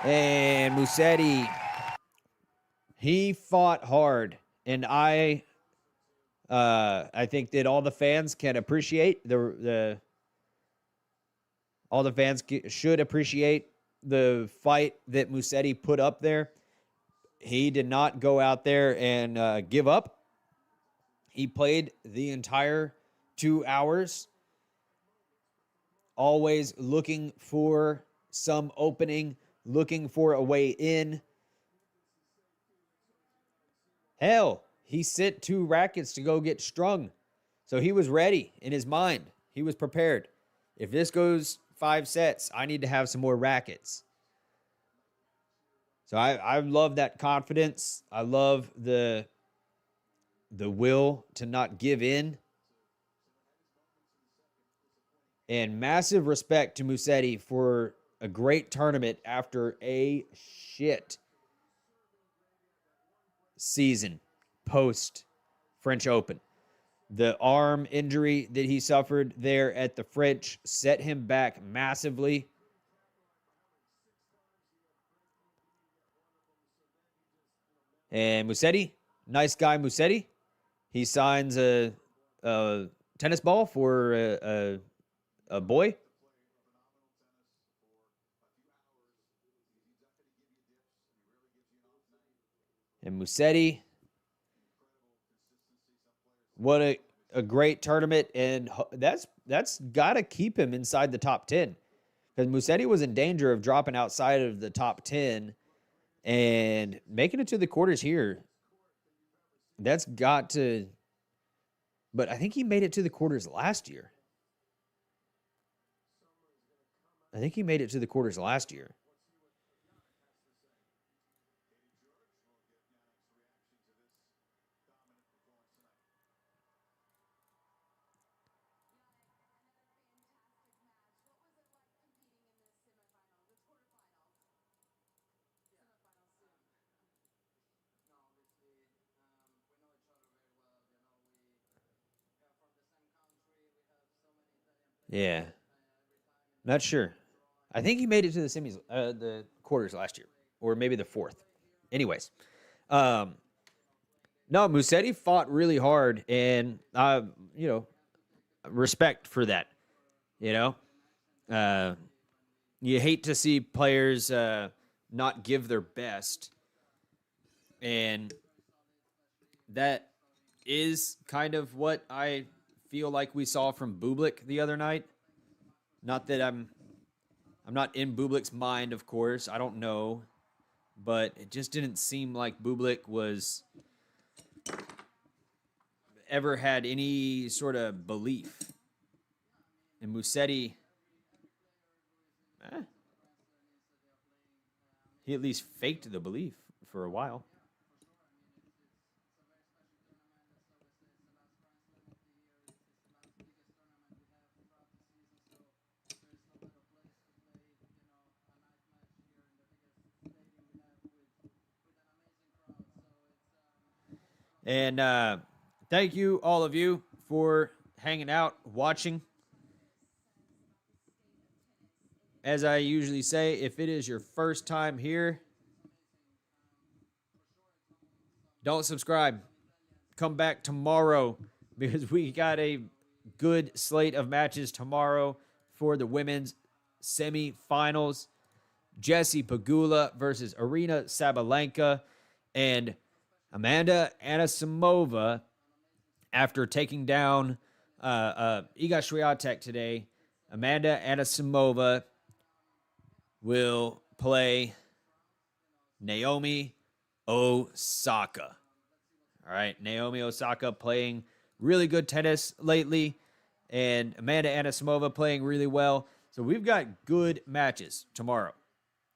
And Musetti, he fought hard, and I think that all the fans can appreciate all the fans should appreciate the fight that Musetti put up there. He did not go out there and give up. He played the entire 2 hours, always looking for some opening, looking for a way in. Hell, he sent 2 rackets to go get strung. So he was ready in his mind. He was prepared. If this goes 5 sets, I need to have some more rackets. So I love that confidence. I love the will to not give in. And massive respect to Musetti for a great tournament after a shit season post French Open. The arm injury that he suffered there at the French set him back massively. And Musetti, nice guy Musetti. He signs a tennis ball for a boy. And Musetti, what a great tournament. And that's got to keep him inside the top 10. Because Musetti was in danger of dropping outside of the top 10 and making it to the quarters here. That's got to... But I think he made it to the quarters last year. I think he made it to the quarters last year. Yeah, not sure. I think he made it to the semis, the quarters last year, or maybe the fourth. Anyways, um, no, Musetti fought really hard, and you know, respect for that. You know, uh, you hate to see players not give their best, and that is kind of what I feel like we saw from Bublik the other night. Not that I'm not in Bublik's mind, of course. I don't know, but it just didn't seem like Bublik was ever had any sort of belief. And Musetti, eh, he at least faked the belief for a while. And thank you, all of you, for hanging out, watching. As I usually say, if it is your first time here, don't subscribe. Come back tomorrow because we got a good slate of matches tomorrow for the women's semifinals. Jessie Pegula versus Arina Sabalenka, and Amanda Anisimova, after taking down Iga Swiatek today, Amanda Anisimova will play Naomi Osaka. All right, Naomi Osaka playing really good tennis lately, and Amanda Anisimova playing really well. So we've got good matches tomorrow,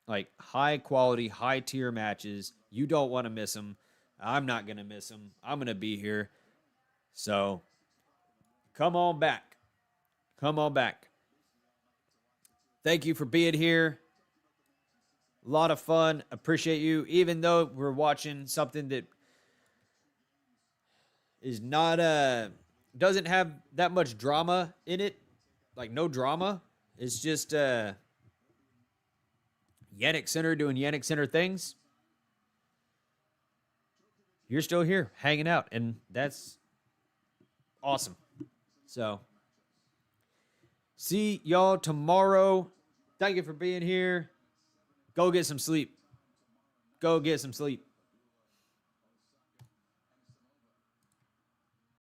like high quality, high tier matches. You don't want to miss them. I'm not going to miss them. I'm going to be here. So come on back. Come on back. Thank you for being here. A lot of fun. Appreciate you. Even though we're watching something that is not doesn't have that much drama in it, like no drama. It's just Jannik Sinner doing Jannik Sinner things. You're still here hanging out, and that's awesome. So, see y'all tomorrow. Thank you for being here. Go get some sleep. Go get some sleep.